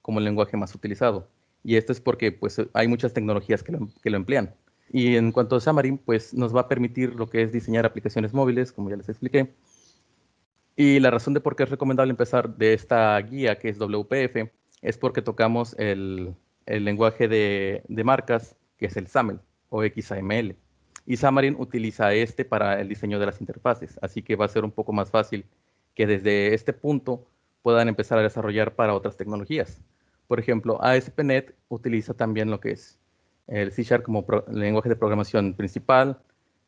como el lenguaje más utilizado. Y esto es porque pues, hay muchas tecnologías que lo emplean. Y en cuanto a Xamarin, pues nos va a permitir lo que es diseñar aplicaciones móviles, como ya les expliqué. Y la razón de por qué es recomendable empezar de esta guía, que es WPF, es porque tocamos el lenguaje de marcas, que es el XAML o XAML. Y Xamarin utiliza este para el diseño de las interfaces, así que va a ser un poco más fácil que desde este punto puedan empezar a desarrollar para otras tecnologías. Por ejemplo, ASP.NET utiliza también lo que es el C# como lenguaje de programación principal,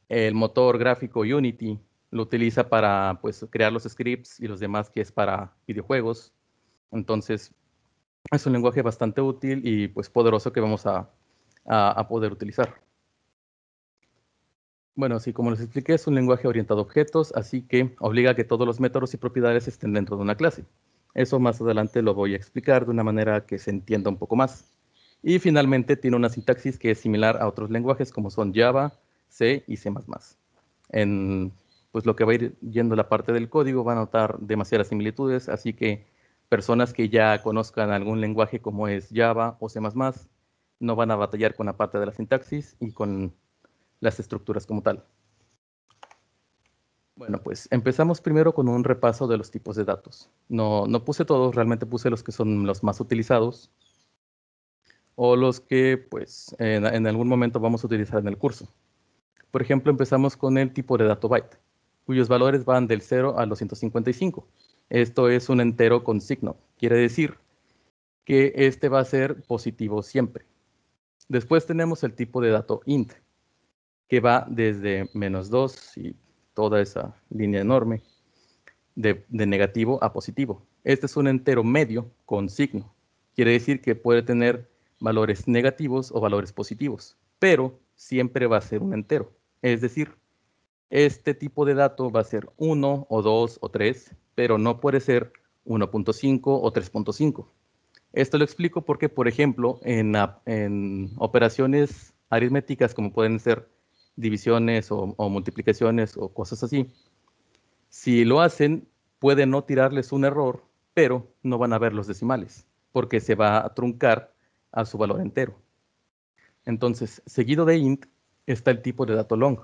el motor gráfico Unity lo utiliza para pues, crear los scripts y los demás que es para videojuegos. Entonces, es un lenguaje bastante útil y pues poderoso que vamos a poder utilizar. Bueno, así como les expliqué, es un lenguaje orientado a objetos, así que obliga a que todos los métodos y propiedades estén dentro de una clase. Eso más adelante lo voy a explicar de una manera que se entienda un poco más. Y finalmente tiene una sintaxis que es similar a otros lenguajes como son Java, C y C++. En pues, lo que va a ir yendo la parte del código va a notar demasiadas similitudes, así que personas que ya conozcan algún lenguaje como es Java o C++ no van a batallar con la parte de la sintaxis y con las estructuras como tal. Bueno, pues empezamos primero con un repaso de los tipos de datos. No puse todos, realmente puse los que son los más utilizados o los que pues en algún momento vamos a utilizar en el curso. Por ejemplo, empezamos con el tipo de dato byte, cuyos valores van del 0 al 255. Esto es un entero con signo. Quiere decir que este va a ser positivo siempre. Después tenemos el tipo de dato int, que va desde -2 y toda esa línea enorme de negativo a positivo. Este es un entero medio con signo. Quiere decir que puede tener valores negativos o valores positivos, pero siempre va a ser un entero. Es decir, este tipo de dato va a ser 1 o 2 o 3, pero no puede ser 1.5 o 3.5. Esto lo explico porque, por ejemplo, en operaciones aritméticas como pueden ser divisiones o multiplicaciones o cosas así, si lo hacen, puede no tirarles un error, pero no van a ver los decimales, porque se va a truncar a su valor entero. Entonces, seguido de int, está el tipo de dato long.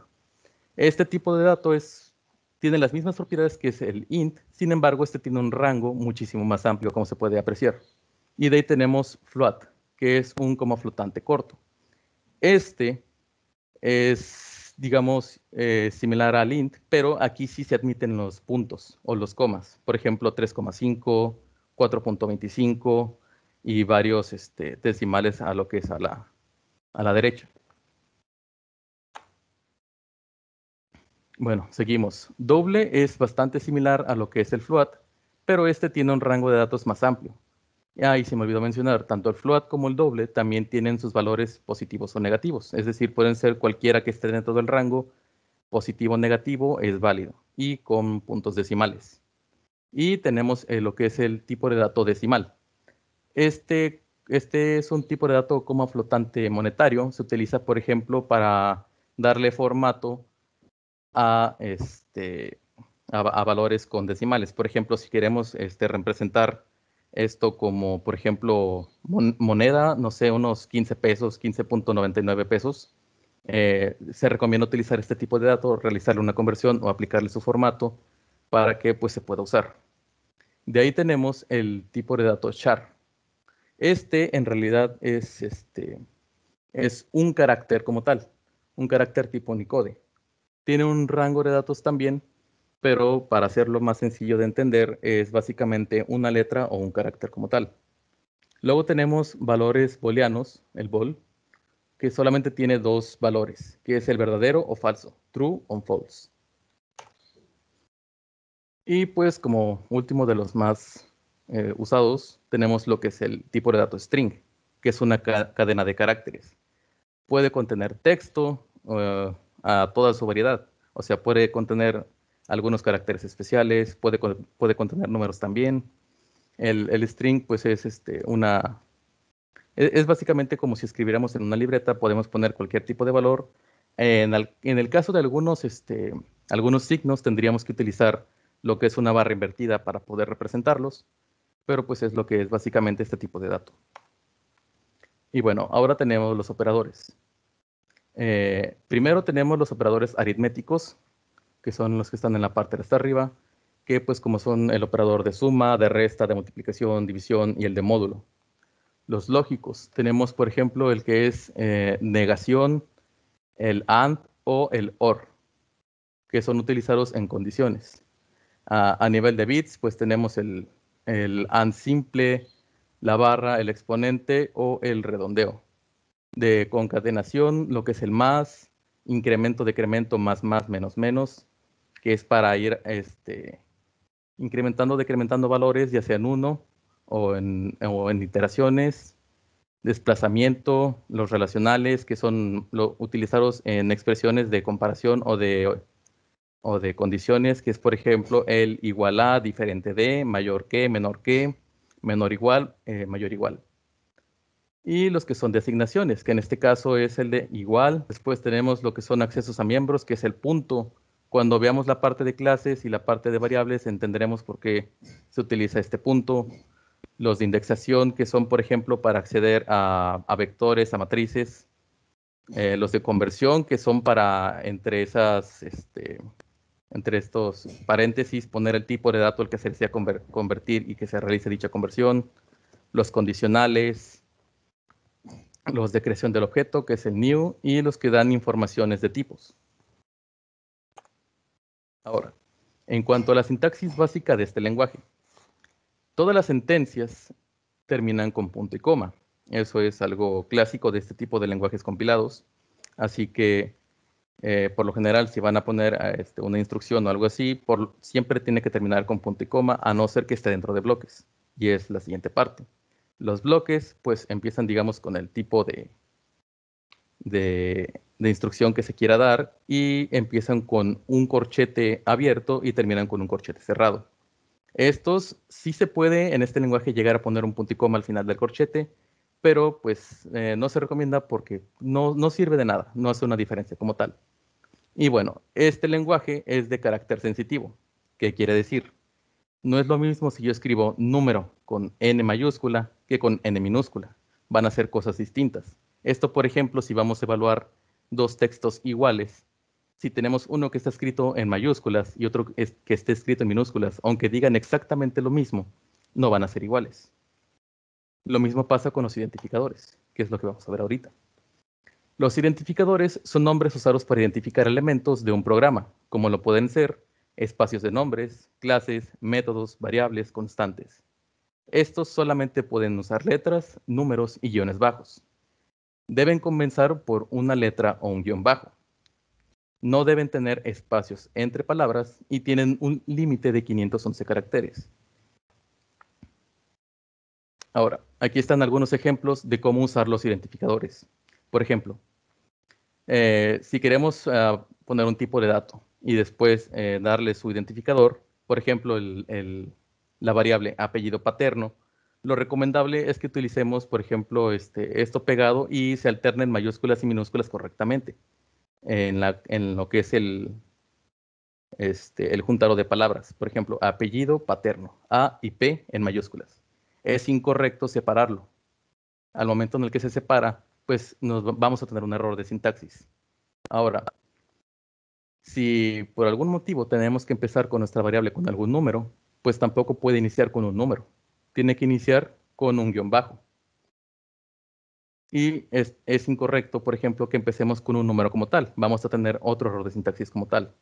Este tipo de dato tiene las mismas propiedades que es el int, sin embargo, este tiene un rango muchísimo más amplio, como se puede apreciar. Y de ahí tenemos float, que es un coma flotante corto. Este es, digamos, similar al int, pero aquí sí se admiten los puntos o los comas. Por ejemplo, 3,5, 4.25 y varios decimales a lo que es a la derecha. Bueno, seguimos. Doble es bastante similar a lo que es el float, pero este tiene un rango de datos más amplio. Y se me olvidó mencionar, tanto el float como el doble también tienen sus valores positivos o negativos. Es decir, pueden ser cualquiera que esté dentro del rango, positivo o negativo, es válido, y con puntos decimales. Y tenemos lo que es el tipo de dato decimal. Este es un tipo de dato como flotante monetario. Se utiliza, por ejemplo, para darle formato a, a valores con decimales. Por ejemplo, si queremos representar esto como, por ejemplo, moneda, no sé, unos 15 pesos, 15.99 pesos, se recomienda utilizar este tipo de datos, realizarle una conversión o aplicarle su formato para que pues, se pueda usar. De ahí tenemos el tipo de dato char. En realidad es un carácter como tal, un carácter tipo Unicode. Tiene un rango de datos también, pero para hacerlo más sencillo de entender, es básicamente una letra o un carácter como tal. Luego tenemos valores booleanos, el bool, que solamente tiene dos valores, que es el verdadero o falso, true o false. Y pues como último de los más usados, tenemos lo que es el tipo de dato string, que es una cadena de caracteres. Puede contener texto a toda su variedad. O sea, puede contener algunos caracteres especiales, puede contener números también. El string, pues, es básicamente como si escribiéramos en una libreta, podemos poner cualquier tipo de valor. En el caso de algunos signos, tendríamos que utilizar lo que es una barra invertida para poder representarlos. pero pues es lo que es básicamente este tipo de dato. Y bueno, ahora tenemos los operadores. Primero tenemos los operadores aritméticos, que son los que están en la parte de hasta arriba, que pues como son el operador de suma, de resta, de multiplicación, división y el de módulo. Los lógicos, tenemos por ejemplo el que es negación, el AND o el OR, que son utilizados en condiciones. A nivel de bits, pues tenemos el AND simple, la barra, el exponente o el redondeo. De concatenación, lo que es el más, incremento, decremento, más, menos, menos, que es para ir incrementando, decrementando valores, ya sea en uno o en iteraciones. Desplazamiento, los relacionales, que son utilizados en expresiones de comparación o de condiciones, que es, por ejemplo, el igual a, diferente de, mayor que, menor igual, mayor igual. Y los que son de asignaciones, que en este caso es el de igual. Después tenemos lo que son accesos a miembros, que es el punto. Cuando veamos la parte de clases y la parte de variables, entenderemos por qué se utiliza este punto. Los de indexación, que son, por ejemplo, para acceder a vectores, a matrices. Los de conversión, que son para entre estos paréntesis, poner el tipo de dato al que se desea convertir y que se realice dicha conversión. Los condicionales, los de creación del objeto, que es el new, y los que dan informaciones de tipos. Ahora, en cuanto a la sintaxis básica de este lenguaje, todas las sentencias terminan con punto y coma. Eso es algo clásico de este tipo de lenguajes compilados. Así que, por lo general, si van a poner una instrucción o algo así, siempre tiene que terminar con punto y coma, a no ser que esté dentro de bloques. Y es la siguiente parte. Los bloques, pues, empiezan, digamos, con el tipo de instrucción que se quiera dar y empiezan con un corchete abierto y terminan con un corchete cerrado. Estos sí se puede en este lenguaje llegar a poner un punto y coma al final del corchete, pero pues no se recomienda porque no sirve de nada, no hace una diferencia como tal. Y bueno, este lenguaje es de carácter sensitivo. ¿Qué quiere decir? No es lo mismo si yo escribo número con N mayúscula que con N minúscula. Van a ser cosas distintas. Esto, por ejemplo, si vamos a evaluar dos textos iguales, si tenemos uno que está escrito en mayúsculas y otro que esté escrito en minúsculas, aunque digan exactamente lo mismo, no van a ser iguales. Lo mismo pasa con los identificadores, que es lo que vamos a ver ahorita. Los identificadores son nombres usados para identificar elementos de un programa, como lo pueden ser espacios de nombres, clases, métodos, variables, constantes. Estos solamente pueden usar letras, números y guiones bajos. Deben comenzar por una letra o un guión bajo. No deben tener espacios entre palabras y tienen un límite de 511 caracteres. Ahora, aquí están algunos ejemplos de cómo usar los identificadores. Por ejemplo, si queremos poner un tipo de dato y después darle su identificador, por ejemplo, la variable apellido paterno, lo recomendable es que utilicemos, por ejemplo, esto pegado y se alternen mayúsculas y minúsculas correctamente en lo que es el juntado de palabras. Por ejemplo, apellido paterno, A y P en mayúsculas. Es incorrecto separarlo. Al momento en el que se separa, pues vamos a tener un error de sintaxis. Ahora, si por algún motivo tenemos que empezar con nuestra variable con algún número, pues tampoco puede iniciar con un número. Tiene que iniciar con un guión bajo. Y es incorrecto, por ejemplo, que empecemos con un número como tal. Vamos a tener otro error de sintaxis como tal.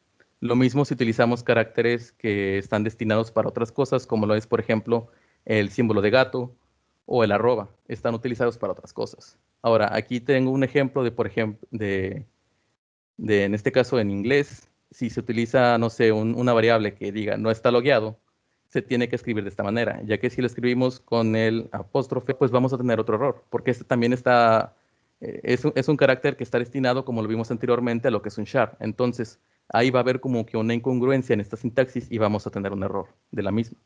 Lo mismo si utilizamos caracteres que están destinados para otras cosas, como lo es, por ejemplo, el símbolo de gato o el arroba. Están utilizados para otras cosas. Ahora, aquí tengo un ejemplo de, por ejemplo, en este caso en inglés, si se utiliza, no sé, una variable que diga no está logueado, se tiene que escribir de esta manera, ya que si lo escribimos con el apóstrofe, pues vamos a tener otro error, porque este también es un carácter que está destinado, como lo vimos anteriormente, a lo que es un char. Entonces, ahí va a haber como que una incongruencia en esta sintaxis y vamos a tener un error de la misma.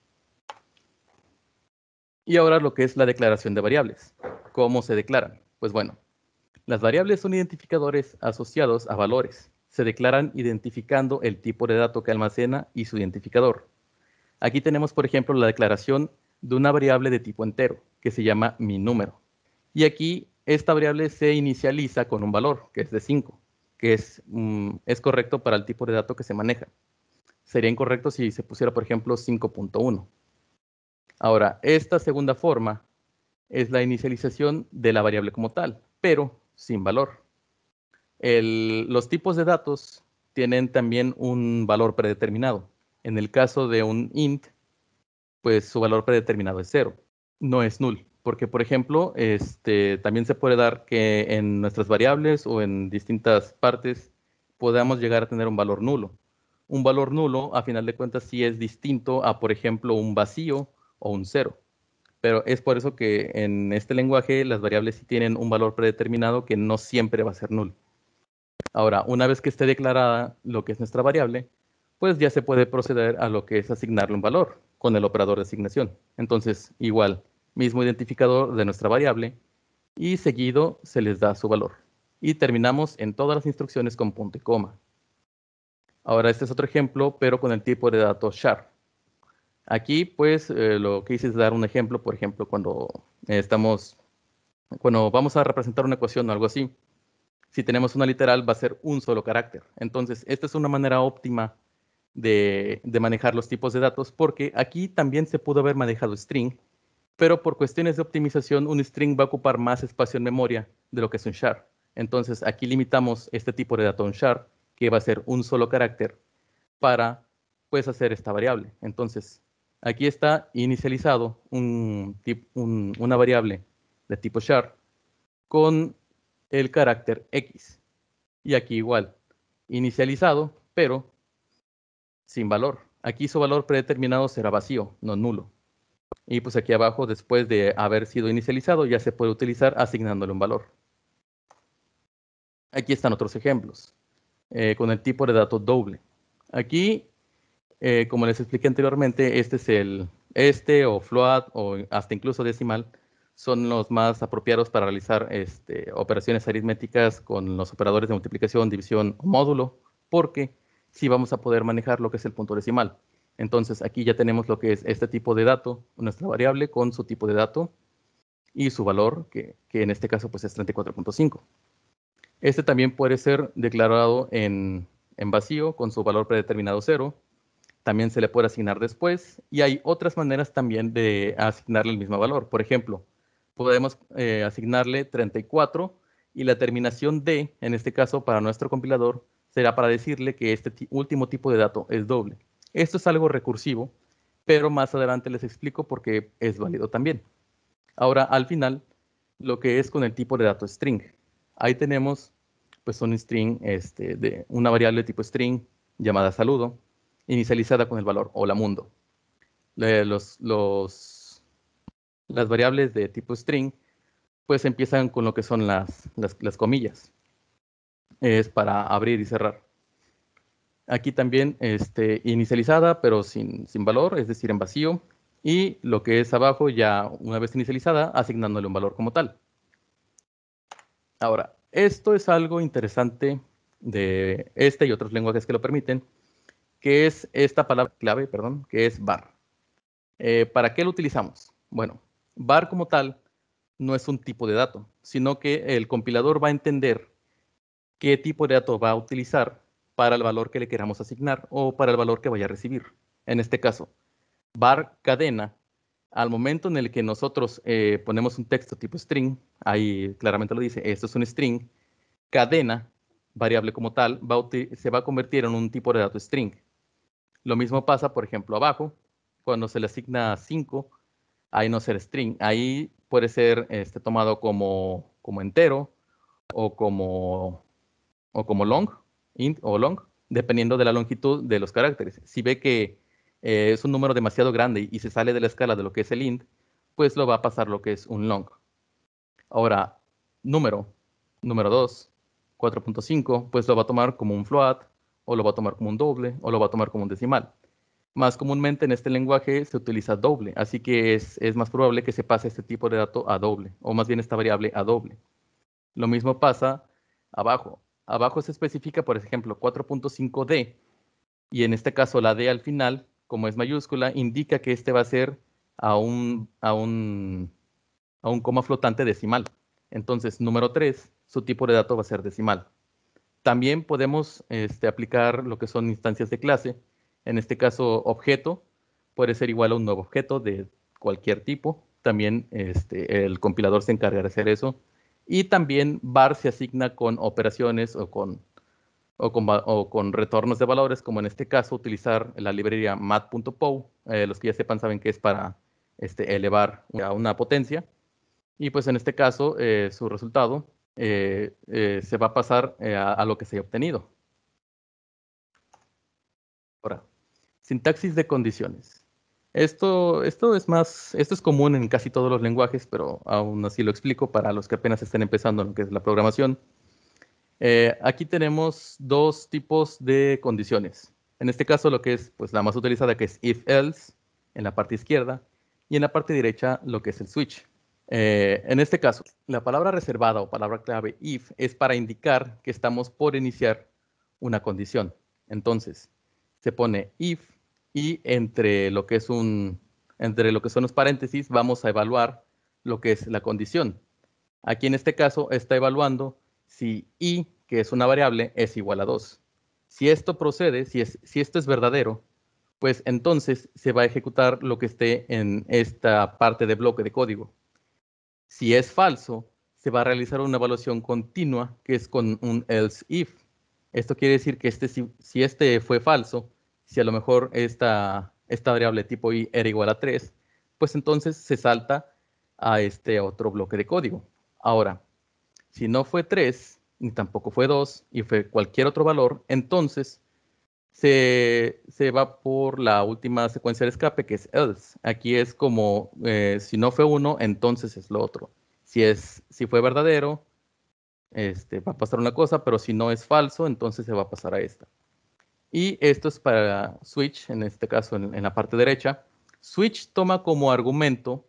Y ahora lo que es la declaración de variables. ¿Cómo se declaran? Pues bueno, las variables son identificadores asociados a valores. Se declaran identificando el tipo de dato que almacena y su identificador. Aquí tenemos, por ejemplo, la declaración de una variable de tipo entero, que se llama mi número. Y aquí esta variable se inicializa con un valor, que es de 5, que es correcto para el tipo de dato que se maneja. Sería incorrecto si se pusiera, por ejemplo, 5.1. Ahora, esta segunda forma es la inicialización de la variable como tal, pero sin valor. Los tipos de datos tienen también un valor predeterminado. En el caso de un int, pues su valor predeterminado es 0, no es null. Porque, por ejemplo, también se puede dar que en nuestras variables o en distintas partes podamos llegar a tener un valor nulo. Un valor nulo, a final de cuentas, sí es distinto a, por ejemplo, un vacío o un 0. Pero es por eso que en este lenguaje las variables sí tienen un valor predeterminado que no siempre va a ser null. Ahora, una vez que esté declarada lo que es nuestra variable, pues ya se puede proceder a lo que es asignarle un valor con el operador de asignación. Entonces, igual, mismo identificador de nuestra variable y seguido se les da su valor. Y terminamos en todas las instrucciones con punto y coma. Ahora, este es otro ejemplo, pero con el tipo de datos char. Aquí, pues, lo que hice es dar un ejemplo, por ejemplo, cuando vamos a representar una ecuación o algo así. Si tenemos una literal, va a ser un solo carácter. Entonces, esta es una manera óptima de manejar los tipos de datos, porque aquí también se pudo haber manejado string, pero por cuestiones de optimización, un string va a ocupar más espacio en memoria de lo que es un char. Entonces, aquí limitamos este tipo de dato a un char, que va a ser un solo carácter, para, pues, hacer esta variable. Entonces, aquí está inicializado una variable de tipo char con el carácter X. Y aquí igual, inicializado, pero sin valor. Aquí su valor predeterminado será vacío, no nulo. Y pues aquí abajo, después de haber sido inicializado, ya se puede utilizar asignándole un valor. Aquí están otros ejemplos, con el tipo de dato doble. Aquí, como les expliqué anteriormente, o float o hasta incluso decimal son los más apropiados para realizar operaciones aritméticas con los operadores de multiplicación, división o módulo, porque sí vamos a poder manejar lo que es el punto decimal. Entonces, aquí ya tenemos lo que es este tipo de dato, nuestra variable con su tipo de dato y su valor, que en este caso pues es 34.5. Este también puede ser declarado en vacío con su valor predeterminado 0. También se le puede asignar después. Y hay otras maneras también de asignarle el mismo valor. Por ejemplo, podemos asignarle 34 y la terminación de, en este caso para nuestro compilador, será para decirle que este último tipo de dato es doble. Esto es algo recursivo, pero más adelante les explico por qué es válido también. Ahora, al final, lo que es con el tipo de dato string. Ahí tenemos pues un string, de una variable de tipo string llamada saludo, inicializada con el valor hola mundo. Las variables de tipo string pues empiezan con lo que son las comillas. Es para abrir y cerrar. Aquí también inicializada, pero sin valor, es decir, en vacío. Y lo que es abajo, ya una vez inicializada, asignándole un valor como tal. Ahora, esto es algo interesante de este y otros lenguajes que lo permiten, que es esta palabra clave, perdón, que es var. ¿Para qué lo utilizamos? Bueno, var como tal no es un tipo de dato, sino que el compilador va a entender qué tipo de dato va a utilizar para el valor que le queramos asignar o para el valor que vaya a recibir. En este caso, var cadena, al momento en el que nosotros ponemos un texto tipo string, ahí claramente lo dice, esto es un string, cadena, variable como tal, se va a convertir en un tipo de dato string. Lo mismo pasa, por ejemplo, abajo, cuando se le asigna 5, ahí no será string, ahí puede ser tomado como entero o como long, int o long, dependiendo de la longitud de los caracteres. Si ve que es un número demasiado grande y se sale de la escala de lo que es el int, pues lo va a pasar lo que es un long. Ahora, número 2, 4.5, pues lo va a tomar como un float, o lo va a tomar como un doble, o lo va a tomar como un decimal. Más comúnmente en este lenguaje se utiliza doble, así que es más probable que se pase este tipo de dato a doble, o más bien esta variable a doble. Lo mismo pasa abajo. Abajo se especifica, por ejemplo, 4.5D, y en este caso la D al final, como es mayúscula, indica que este va a ser a un coma flotante decimal. Entonces, número 3, su tipo de dato va a ser decimal. También podemos aplicar lo que son instancias de clase. En este caso, objeto puede ser igual a un nuevo objeto de cualquier tipo. También el compilador se encarga de hacer eso. Y también var se asigna con operaciones o con retornos de valores, como en este caso utilizar la librería mat.pow. Los que ya sepan saben que es para elevar a una potencia. Y pues en este caso su resultado se va a pasar a lo que se haya obtenido. Ahora, sintaxis de condiciones. Esto es común en casi todos los lenguajes, pero aún así lo explico para los que apenas estén empezando en lo que es la programación. Aquí tenemos dos tipos de condiciones. En este caso, lo que es pues, la más utilizada, que es if-else, en la parte izquierda, y en la parte derecha, lo que es el switch. En este caso, la palabra reservada o palabra clave if es para indicar que estamos por iniciar una condición. Entonces, se pone if y entre lo que son los paréntesis vamos a evaluar lo que es la condición. Aquí en este caso está evaluando si i, que es una variable, es igual a 2. Si esto procede, si esto es verdadero, pues entonces se va a ejecutar lo que esté en esta parte de bloque de código. Si es falso, se va a realizar una evaluación continua, que es con un else if. Esto quiere decir que si este fue falso, si a lo mejor esta variable tipo i era igual a 3, pues entonces se salta a este otro bloque de código. Ahora, si no fue 3, ni tampoco fue 2, y fue cualquier otro valor, entonces se va por la última secuencia de escape, que es else. Aquí es como, si no fue 1, entonces es lo otro. Si fue verdadero, va a pasar una cosa, pero si no es falso, entonces se va a pasar a esta. Y esto es para switch, en este caso en la parte derecha. Switch toma como argumento,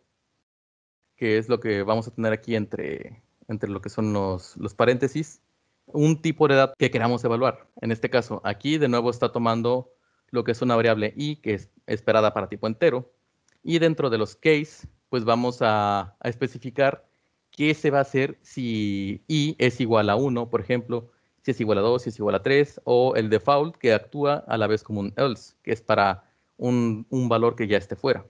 que es lo que vamos a tener aquí entre lo que son los paréntesis, un tipo de dato que queramos evaluar. En este caso, aquí de nuevo está tomando lo que es una variable i, que es esperada para tipo entero. Y dentro de los case, pues vamos a especificar qué se va a hacer si i es igual a 1, por ejemplo, si es igual a 2, si es igual a 3, o el default, que actúa a la vez como un else, que es para un valor que ya esté fuera.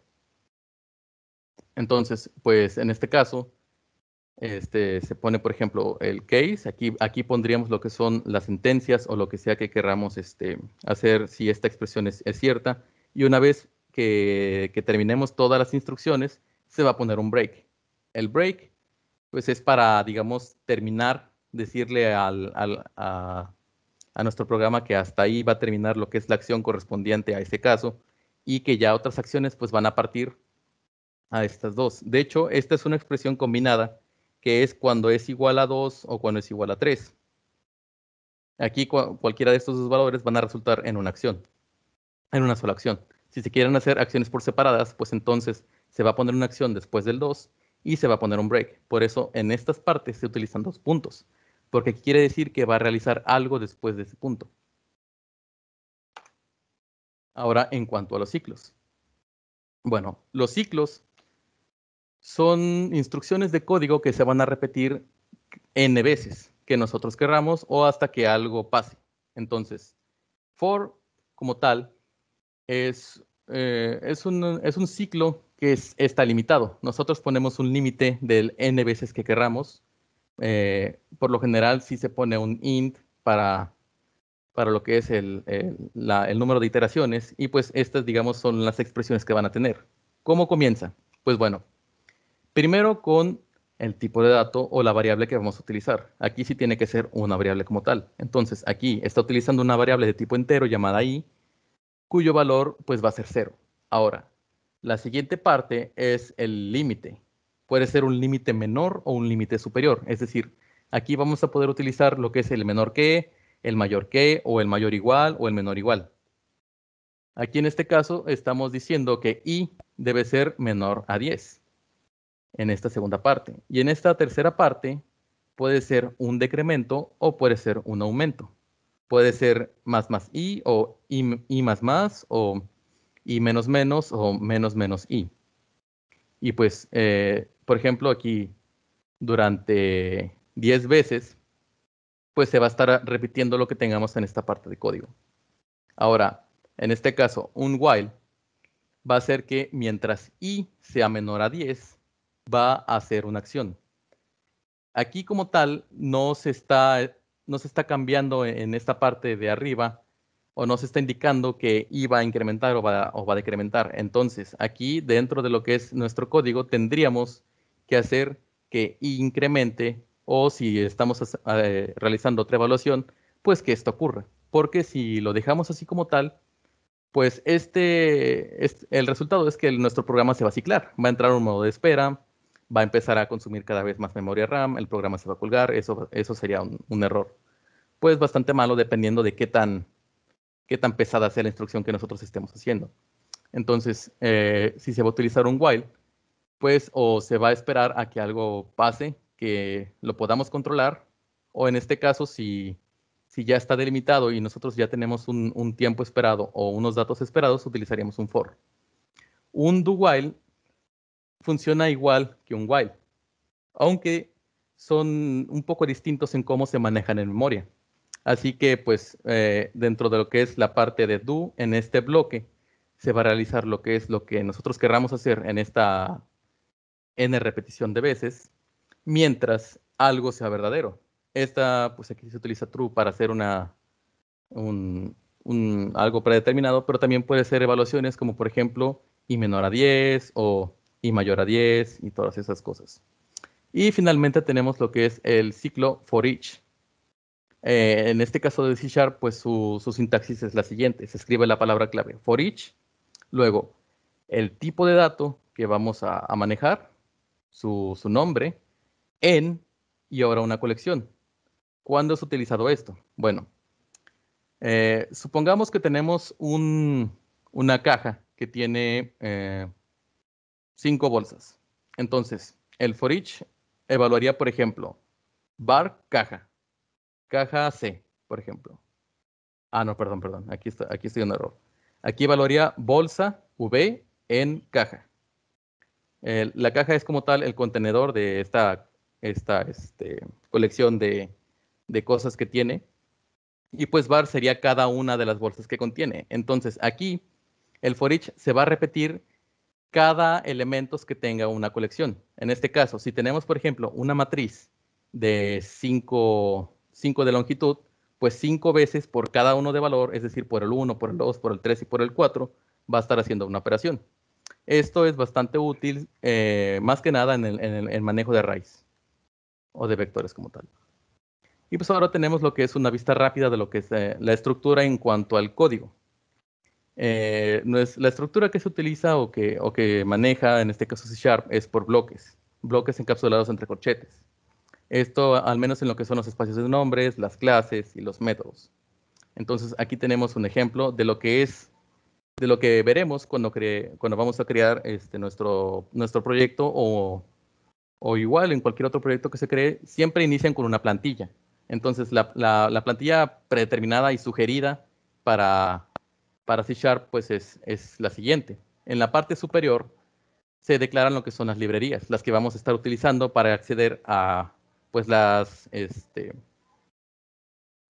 Entonces, pues en este caso, se pone, por ejemplo, el case. Aquí pondríamos lo que son las sentencias o lo que sea que queramos hacer si esta expresión es cierta. Y una vez que terminemos todas las instrucciones, se va a poner un break. El break, pues es para, digamos, terminar, decirle a nuestro programa que hasta ahí va a terminar lo que es la acción correspondiente a ese caso y que ya otras acciones pues van a partir a estas dos. De hecho, esta es una expresión combinada, que es cuando es igual a 2 o cuando es igual a 3. Aquí cualquiera de estos dos valores van a resultar en una acción, en una sola acción. Si se quieren hacer acciones por separadas, pues entonces se va a poner una acción después del 2 y se va a poner un break. Por eso en estas partes se utilizan dos puntos, porque quiere decir que va a realizar algo después de ese punto. Ahora, en cuanto a los ciclos. Bueno, los ciclos son instrucciones de código que se van a repetir n veces que nosotros querramos o hasta que algo pase. Entonces, for como tal es un ciclo que está limitado. Nosotros ponemos un límite del n veces que querramos. Por lo general, sí se pone un int para lo que es el número de iteraciones y pues estas, digamos, son las expresiones que van a tener. ¿Cómo comienza? Pues bueno, primero con el tipo de dato o la variable que vamos a utilizar. Aquí sí tiene que ser una variable como tal. Entonces, aquí está utilizando una variable de tipo entero llamada i, cuyo valor pues va a ser 0. Ahora, la siguiente parte es el límite. Puede ser un límite menor o un límite superior. Es decir, aquí vamos a poder utilizar lo que es el menor que, el mayor que, o el mayor igual, o el menor igual. Aquí en este caso estamos diciendo que i debe ser menor a 10 en esta segunda parte. Y en esta tercera parte puede ser un decremento o puede ser un aumento. Puede ser más más i o i más más o i menos menos o menos menos i. Y pues, por ejemplo, aquí durante 10 veces, pues se va a estar repitiendo lo que tengamos en esta parte de código. Ahora, en este caso, un while va a hacer que mientras i sea menor a 10, va a hacer una acción. Aquí como tal no se está cambiando en esta parte de arriba o no se está indicando que i va a incrementar o va a decrementar. Entonces, aquí dentro de lo que es nuestro código tendríamos que hacer que i incremente o si estamos realizando otra evaluación, pues que esto ocurra. Porque si lo dejamos así como tal, pues el resultado es que nuestro programa se va a ciclar, va a entrar en un modo de espera, va a empezar a consumir cada vez más memoria RAM, el programa se va a colgar, eso sería un error. Pues bastante malo dependiendo de qué tan pesada sea la instrucción que nosotros estemos haciendo. Entonces, si se va a utilizar un while, pues o se va a esperar a que algo pase, que lo podamos controlar, o en este caso, si ya está delimitado y nosotros ya tenemos un tiempo esperado o unos datos esperados, utilizaríamos un for. Un do while funciona igual que un while, aunque son un poco distintos en cómo se manejan en memoria. Así que, pues, dentro de lo que es la parte de do, en este bloque, se va a realizar lo que es lo que nosotros querramos hacer en esta n repetición de veces, mientras algo sea verdadero. Esta, pues aquí se utiliza true para hacer algo predeterminado, pero también puede ser evaluaciones como, por ejemplo, i menor a 10 o i mayor a 10 y todas esas cosas. Y finalmente tenemos lo que es el ciclo for each. En este caso de C#, pues su sintaxis es la siguiente. Se escribe la palabra clave for each, luego el tipo de dato que vamos a manejar, su nombre, en y ahora una colección. ¿Cuándo es utilizado esto? Bueno, supongamos que tenemos una caja que tiene 5 bolsas. Entonces, el for each evaluaría, por ejemplo, bar caja, caja C, por ejemplo. Ah, no, perdón, aquí estoy en un error. Aquí evaluaría bolsa V en caja. La caja es como tal el contenedor de esta colección de cosas que tiene. Y pues var sería cada una de las bolsas que contiene. Entonces aquí el for each se va a repetir cada elemento que tenga una colección. En este caso, si tenemos, por ejemplo, una matriz de 5 de longitud, pues 5 veces por cada uno de valor, es decir, por el 1, por el 2, por el 3 y por el 4, va a estar haciendo una operación. Esto es bastante útil, más que nada en el manejo de arrays o de vectores como tal. Y pues ahora tenemos lo que es una vista rápida de lo que es la estructura en cuanto al código. La estructura que se utiliza o que maneja, en este caso C# es por bloques encapsulados entre corchetes. Esto al menos en lo que son los espacios de nombres, las clases y los métodos. Entonces aquí tenemos un ejemplo de lo que veremos cuando vamos a crear nuestro proyecto o igual en cualquier otro proyecto que se cree, siempre inician con una plantilla. Entonces la plantilla predeterminada y sugerida para C# pues es la siguiente. En la parte superior se declaran lo que son las librerías, las que vamos a estar utilizando para acceder a pues a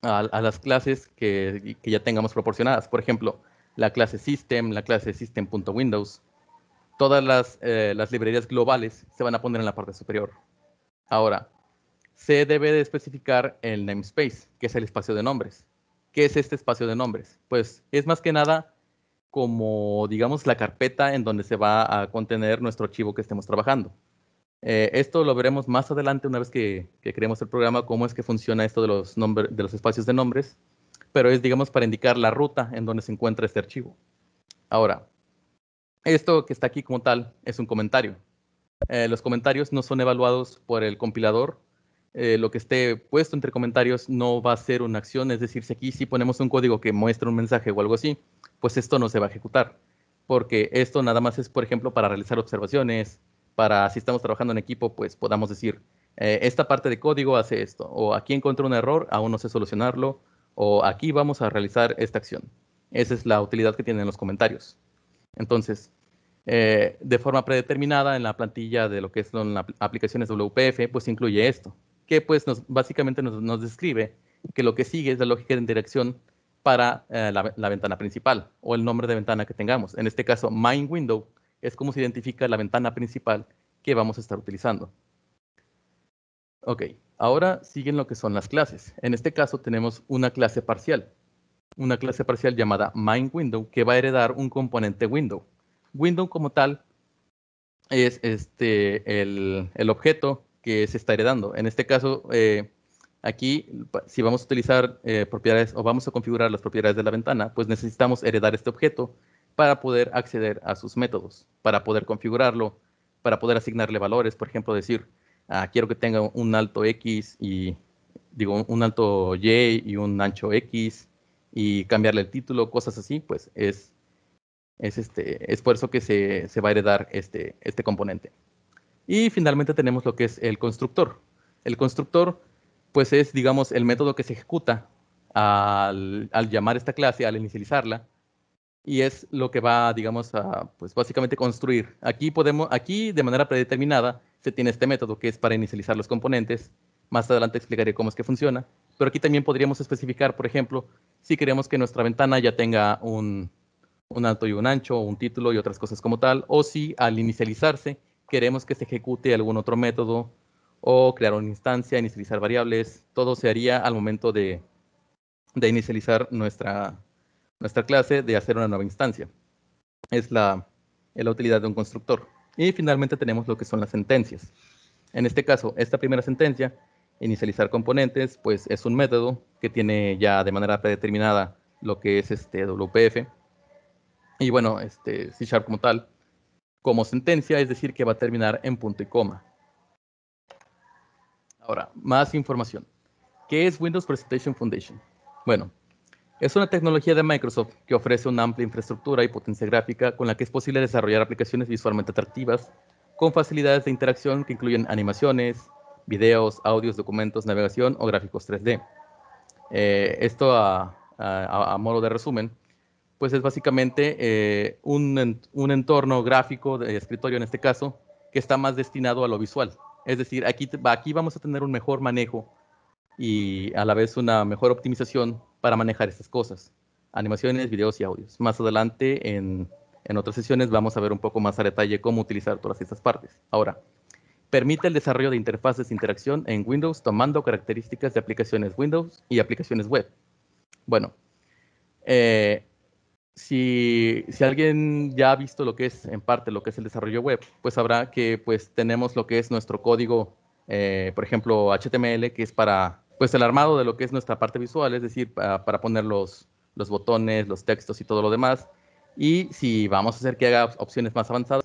las clases que ya tengamos proporcionadas. Por ejemplo, la clase System, la clase System.Windows. Todas las librerías globales se van a poner en la parte superior. Ahora, se debe de especificar el namespace, que es el espacio de nombres. ¿Qué es este espacio de nombres? Pues es más que nada como, digamos, la carpeta en donde se va a contener nuestro archivo que estemos trabajando. Esto lo veremos más adelante una vez que creemos el programa, cómo es que funciona esto de los espacios de nombres, pero es, digamos, para indicar la ruta en donde se encuentra este archivo. Ahora, esto que está aquí como tal es un comentario. Los comentarios no son evaluados por el compilador. Lo que esté puesto entre comentarios no va a ser una acción, es decir, si aquí sí ponemos un código que muestra un mensaje o algo así, pues esto no se va a ejecutar, porque esto nada más es, por ejemplo, para realizar observaciones, para si estamos trabajando en equipo, pues podamos decir, esta parte de código hace esto, o aquí encontré un error, aún no sé solucionarlo, o aquí vamos a realizar esta acción. Esa es la utilidad que tienen los comentarios. Entonces, de forma predeterminada en la plantilla de lo que son las aplicaciones WPF, pues incluye esto, que pues básicamente nos describe que lo que sigue es la lógica de interacción para la ventana principal o el nombre de ventana que tengamos. En este caso, main window es como se identifica la ventana principal que vamos a estar utilizando. Ok, ahora siguen lo que son las clases. En este caso tenemos una clase parcial llamada main window que va a heredar un componente window. Window como tal es el objeto que se está heredando. En este caso, aquí, si vamos a utilizar propiedades o vamos a configurar las propiedades de la ventana, pues necesitamos heredar este objeto para poder acceder a sus métodos, para poder configurarlo, para poder asignarle valores. Por ejemplo, decir, quiero que tenga un alto X y, digo, un alto Y y un ancho X y cambiarle el título, cosas así, pues es por eso que se va a heredar este componente. Y finalmente tenemos lo que es el constructor. El constructor, pues es, digamos, el método que se ejecuta al llamar esta clase, al inicializarla, y es lo que va, digamos, a, pues básicamente construir. Aquí de manera predeterminada, se tiene este método que es para inicializar los componentes. Más adelante explicaré cómo es que funciona. Pero aquí también podríamos especificar, por ejemplo, si queremos que nuestra ventana ya tenga un alto y un ancho, un título y otras cosas como tal, o si al inicializarse queremos que se ejecute algún otro método o crear una instancia, inicializar variables. Todo se haría al momento de inicializar nuestra clase, de hacer una nueva instancia. Es la utilidad de un constructor. Y finalmente tenemos lo que son las sentencias. En este caso, esta primera sentencia, inicializar componentes, pues es un método que tiene ya de manera predeterminada lo que es WPF. Y bueno, C# como tal, como sentencia, es decir, que va a terminar en punto y coma. Ahora, más información. ¿Qué es Windows Presentation Foundation? Bueno, es una tecnología de Microsoft que ofrece una amplia infraestructura y potencia gráfica con la que es posible desarrollar aplicaciones visualmente atractivas con facilidades de interacción que incluyen animaciones, videos, audios, documentos, navegación o gráficos 3D. Esto a modo de resumen, pues es básicamente un entorno gráfico de escritorio en este caso, que está más destinado a lo visual. Es decir, aquí vamos a tener un mejor manejo y a la vez una mejor optimización para manejar estas cosas, animaciones, videos y audios. Más adelante en otras sesiones vamos a ver un poco más a detalle cómo utilizar todas estas partes. Ahora, permite el desarrollo de interfaces de interacción en Windows tomando características de aplicaciones Windows y aplicaciones web. Bueno, si alguien ya ha visto lo que es, en parte, lo que es el desarrollo web, pues sabrá que pues, tenemos lo que es nuestro código, por ejemplo, HTML, que es para pues, el armado de lo que es nuestra parte visual, es decir, para poner los botones, los textos y todo lo demás. Y si vamos a hacer que haga opciones más avanzadas,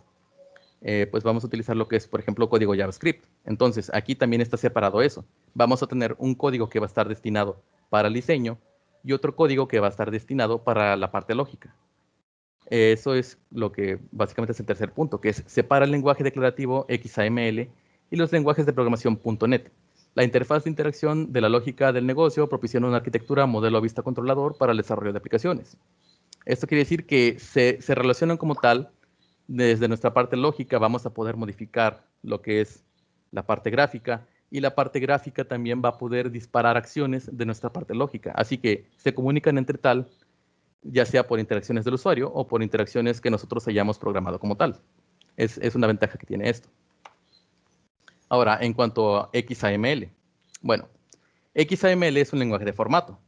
pues vamos a utilizar lo que es, por ejemplo, código JavaScript. Entonces, aquí también está separado eso. Vamos a tener un código que va a estar destinado para el diseño y otro código que va a estar destinado para la parte lógica. Eso es lo que básicamente es el tercer punto, que es separa el lenguaje declarativo XAML y los lenguajes de programación .NET. La interfaz de interacción de la lógica del negocio proporciona una arquitectura modelo a vista controlador para el desarrollo de aplicaciones. Esto quiere decir que se relacionan como tal. Desde nuestra parte lógica vamos a poder modificar lo que es la parte gráfica y la parte gráfica también va a poder disparar acciones de nuestra parte lógica. Así que se comunican entre tal, ya sea por interacciones del usuario o por interacciones que nosotros hayamos programado como tal. Es una ventaja que tiene esto. Ahora, en cuanto a XAML. Bueno, XAML es un lenguaje de formato.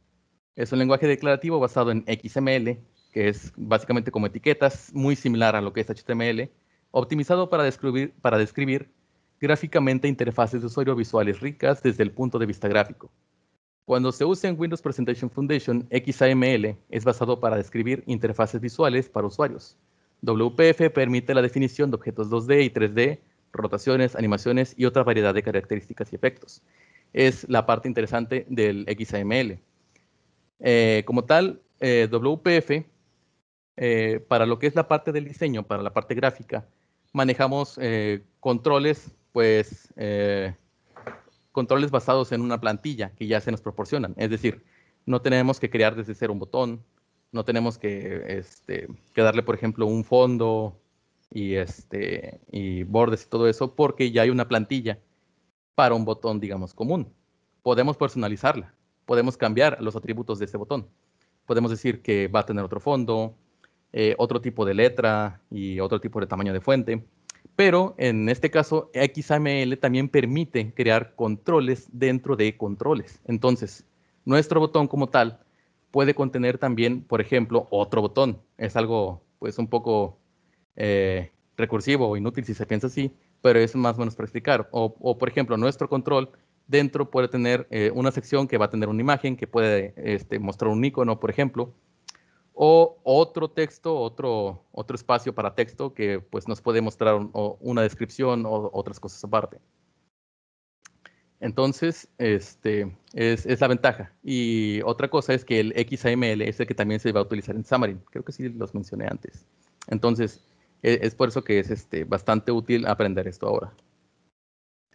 Es un lenguaje declarativo basado en XML, que es básicamente como etiquetas, muy similar a lo que es HTML, optimizado para describir gráficamente interfaces de usuario visuales ricas desde el punto de vista gráfico. Cuando se usa en Windows Presentation Foundation, XAML es basado para describir interfaces visuales para usuarios. WPF permite la definición de objetos 2D y 3D, rotaciones, animaciones y otra variedad de características y efectos. Es la parte interesante del XAML. Como tal, WPF, para lo que es la parte del diseño, para la parte gráfica, manejamos controles, pues, controles basados en una plantilla que ya se nos proporcionan. Es decir, no tenemos que crear desde cero un botón, no tenemos que darle, por ejemplo, un fondo y bordes y todo eso, porque ya hay una plantilla para un botón, digamos, común. Podemos personalizarla, podemos cambiar los atributos de este botón. Podemos decir que va a tener otro fondo, otro tipo de letra y otro tipo de tamaño de fuente. Pero en este caso, XAML también permite crear controles dentro de controles. Entonces, nuestro botón como tal puede contener también, por ejemplo, otro botón. Es algo, pues, un poco recursivo o inútil si se piensa así, pero es más o menos para explicar. Por ejemplo, nuestro control dentro puede tener una sección que va a tener una imagen, que puede mostrar un icono, por ejemplo, o otro texto, otro espacio para texto que pues nos puede mostrar una descripción o otras cosas aparte. Entonces, es la ventaja. Y otra cosa es que el XAML es el que también se va a utilizar en Xamarin. Creo que sí los mencioné antes. Entonces, es por eso que es bastante útil aprender esto ahora.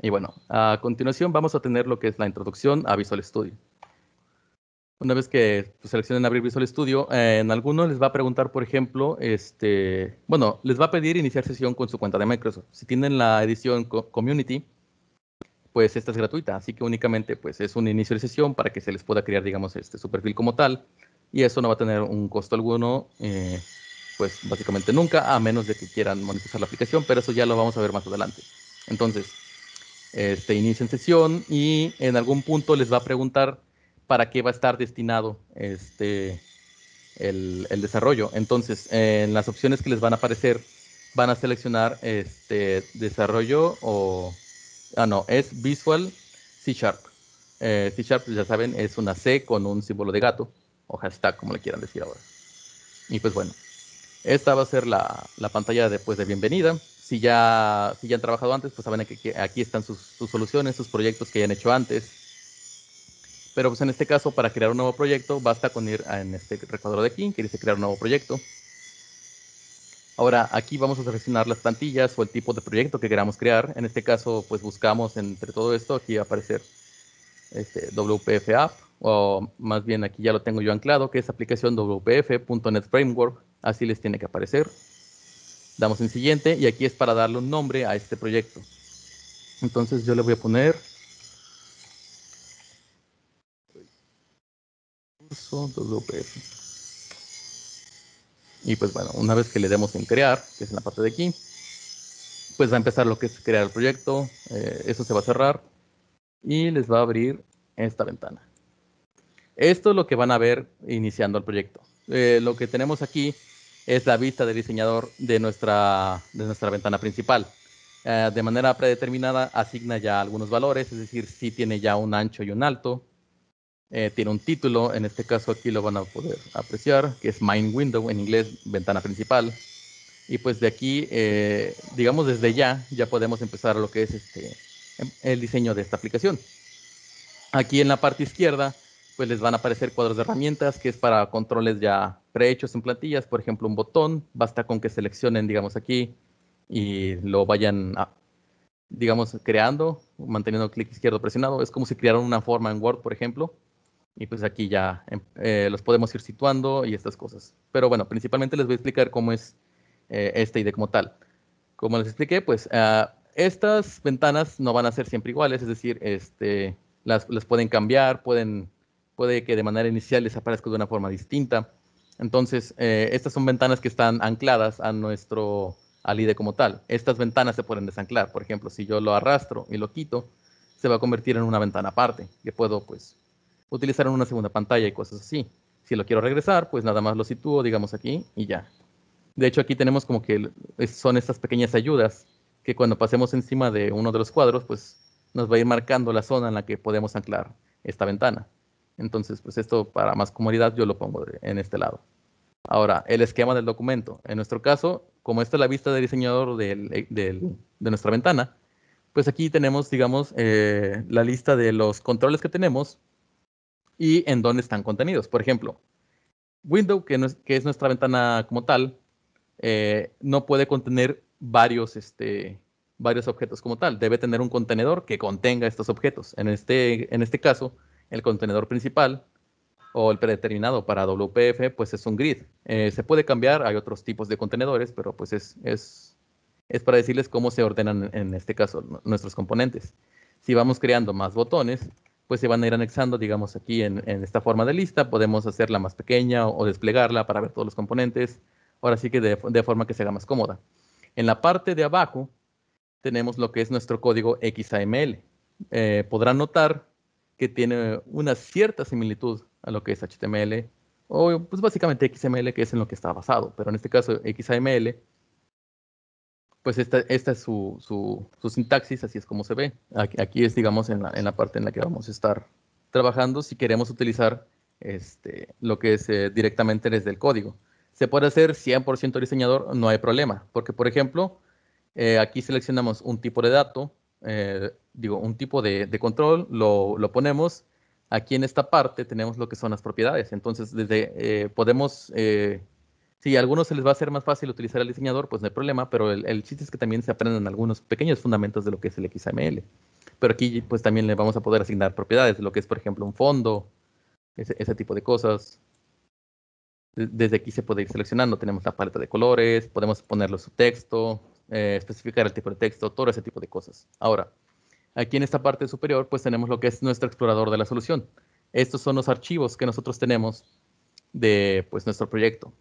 Y bueno, a continuación vamos a tener lo que es la introducción a Visual Studio. Una vez que seleccionen abrir Visual Studio, en algunos les va a preguntar, por ejemplo, bueno, les va a pedir iniciar sesión con su cuenta de Microsoft. Si tienen la edición Community, pues esta es gratuita, así que únicamente pues es un inicio de sesión para que se les pueda crear, digamos, su perfil como tal, y eso no va a tener un costo alguno, pues básicamente nunca, a menos de que quieran monetizar la aplicación, pero eso ya lo vamos a ver más adelante. Entonces, inician sesión y en algún punto les va a preguntar para qué va a estar destinado el desarrollo. Entonces, en las opciones que les van a aparecer, van a seleccionar desarrollo o... Ah, no, es Visual C Sharp. C Sharp, ya saben, es una C con un símbolo de gato, o hashtag, como le quieran decir ahora. Y pues bueno, esta va a ser la pantalla después de bienvenida. Si ya han trabajado antes, pues saben que aquí están sus soluciones, sus proyectos que ya han hecho antes. Pero pues en este caso, para crear un nuevo proyecto, basta con ir en este recuadro de aquí, que dice crear un nuevo proyecto. Ahora, aquí vamos a seleccionar las plantillas o el tipo de proyecto que queramos crear. En este caso, pues buscamos entre todo esto, aquí va a aparecer WPF App, o más bien aquí ya lo tengo yo anclado, que es aplicación WPF.NET Framework. Así les tiene que aparecer. Damos en siguiente y aquí es para darle un nombre a este proyecto. Entonces yo le voy a poner curso WPF. Y pues bueno, una vez que le demos en crear, que es en la parte de aquí, pues va a empezar lo que es crear el proyecto. Eso se va a cerrar y les va a abrir esta ventana. Esto es lo que van a ver iniciando el proyecto. Lo que tenemos aquí es la vista del diseñador de nuestra ventana principal. De manera predeterminada asigna ya algunos valores, es decir, si tiene ya un ancho y un alto. Tiene un título, en este caso aquí lo van a poder apreciar, que es Main Window, en inglés, ventana principal. Y pues de aquí, digamos desde ya podemos empezar lo que es el diseño de esta aplicación. Aquí en la parte izquierda, pues les van a aparecer cuadros de herramientas, que es para controles ya prehechos en plantillas. Por ejemplo, un botón, basta con que seleccionen, digamos aquí, y lo vayan, digamos, creando, manteniendo el clic izquierdo presionado. Es como si crearan una forma en Word, por ejemplo. Y pues aquí ya los podemos ir situando y estas cosas. Pero bueno, principalmente les voy a explicar cómo es esta idea como tal. Como les expliqué, pues estas ventanas no van a ser siempre iguales, es decir, las pueden cambiar, puede que de manera inicial les aparezca de una forma distinta. Entonces, estas son ventanas que están ancladas al IDE como tal. Estas ventanas se pueden desanclar. Por ejemplo, si yo lo arrastro y lo quito, se va a convertir en una ventana aparte, que puedo, pues, utilizar en una segunda pantalla y cosas así. Si lo quiero regresar, pues nada más lo sitúo, digamos aquí, y ya. De hecho, aquí tenemos como que son estas pequeñas ayudas que cuando pasemos encima de uno de los cuadros, pues nos va a ir marcando la zona en la que podemos anclar esta ventana. Entonces, pues esto para más comodidad yo lo pongo en este lado. Ahora, el esquema del documento. En nuestro caso, como esta es la vista del diseñador de nuestra ventana, pues aquí tenemos, digamos, la lista de los controles que tenemos y en dónde están contenidos. Por ejemplo, Windows, que es nuestra ventana como tal, no puede contener varios objetos como tal. Debe tener un contenedor que contenga estos objetos. En este caso, el contenedor principal o el predeterminado para WPF, pues es un grid. Se puede cambiar, hay otros tipos de contenedores, pero pues es es para decirles cómo se ordenan, en este caso, nuestros componentes. Si vamos creando más botones, pues se van a ir anexando, digamos, aquí en esta forma de lista. Podemos hacerla más pequeña o desplegarla para ver todos los componentes. Ahora sí que de forma que se haga más cómoda. En la parte de abajo tenemos lo que es nuestro código XAML. Podrán notar que tiene una cierta similitud a lo que es HTML, o pues básicamente XML, que es en lo que está basado. Pero en este caso, XAML, pues esta es su sintaxis, así es como se ve. Aquí es, digamos, en la parte en la que vamos a estar trabajando si queremos utilizar lo que es directamente desde el código. Se puede hacer 100% diseñador, no hay problema, porque, por ejemplo, aquí seleccionamos un tipo de dato, un tipo de control, lo ponemos. Aquí en esta parte tenemos lo que son las propiedades. Entonces, podemos, si a algunos se les va a hacer más fácil utilizar el diseñador, pues no hay problema, pero el chiste es que también se aprenden algunos pequeños fundamentos de lo que es el XML. Pero aquí pues también le vamos a poder asignar propiedades, de lo que es, por ejemplo, un fondo, ese tipo de cosas. Desde aquí se puede ir seleccionando. Tenemos la paleta de colores, podemos ponerle su texto, especificar el tipo de texto, todo ese tipo de cosas. Ahora, aquí en esta parte superior, pues tenemos lo que es nuestro explorador de la solución. Estos son los archivos que nosotros tenemos de pues, nuestro proyecto.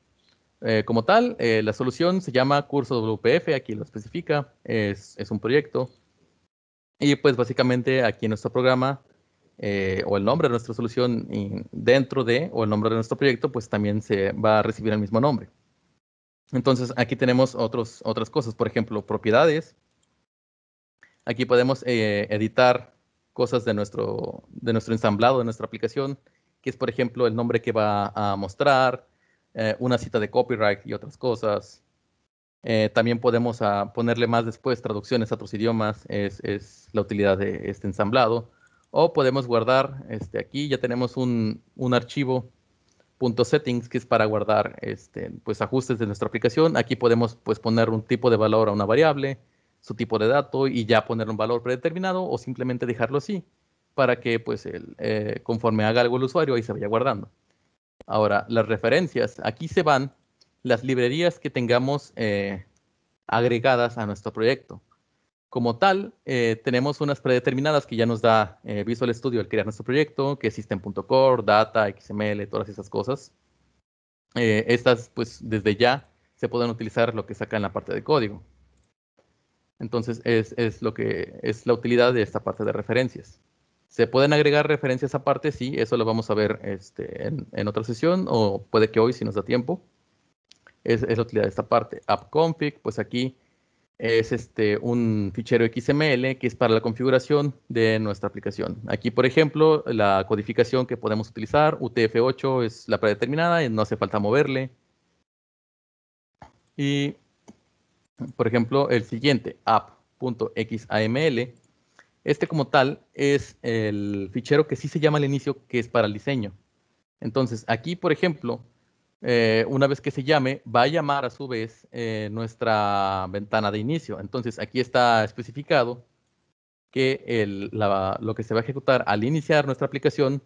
Como tal, la solución se llama curso WPF, aquí lo especifica, es un proyecto. Y pues básicamente aquí en nuestro programa, o el nombre de nuestra solución dentro de, o el nombre de nuestro proyecto, pues también se va a recibir el mismo nombre. Entonces aquí tenemos otras cosas, por ejemplo, propiedades. Aquí podemos editar cosas de nuestro ensamblado, de nuestra aplicación, que es, por ejemplo, el nombre que va a mostrar, una cita de copyright y otras cosas. También podemos ponerle más después traducciones a otros idiomas, es la utilidad de este ensamblado. O podemos guardar, aquí ya tenemos un archivo .settings que es para guardar pues, ajustes de nuestra aplicación. Aquí podemos pues, poner un tipo de valor a una variable, su tipo de dato y ya poner un valor predeterminado o simplemente dejarlo así para que pues, conforme haga algo el usuario ahí se vaya guardando. Ahora, las referencias. Aquí se van las librerías que tengamos agregadas a nuestro proyecto. Como tal, tenemos unas predeterminadas que ya nos da Visual Studio al crear nuestro proyecto, que es System.core, Data, XML, todas esas cosas. Estas, pues, desde ya se pueden utilizar lo que saca en la parte de código. Entonces, es lo que es la utilidad de esta parte de referencias. ¿Se pueden agregar referencias aparte? Sí, eso lo vamos a ver en otra sesión, o puede que hoy, si nos da tiempo. Es la utilidad de esta parte. AppConfig, pues aquí es un fichero XML que es para la configuración de nuestra aplicación. Aquí, por ejemplo, la codificación que podemos utilizar, UTF-8 es la predeterminada y no hace falta moverle. Y, por ejemplo, el siguiente, app.xaml, como tal es el fichero que sí se llama al inicio, que es para el diseño. Entonces, aquí, por ejemplo, una vez que se llame, va a llamar a su vez nuestra ventana de inicio. Entonces, aquí está especificado que lo que se va a ejecutar al iniciar nuestra aplicación,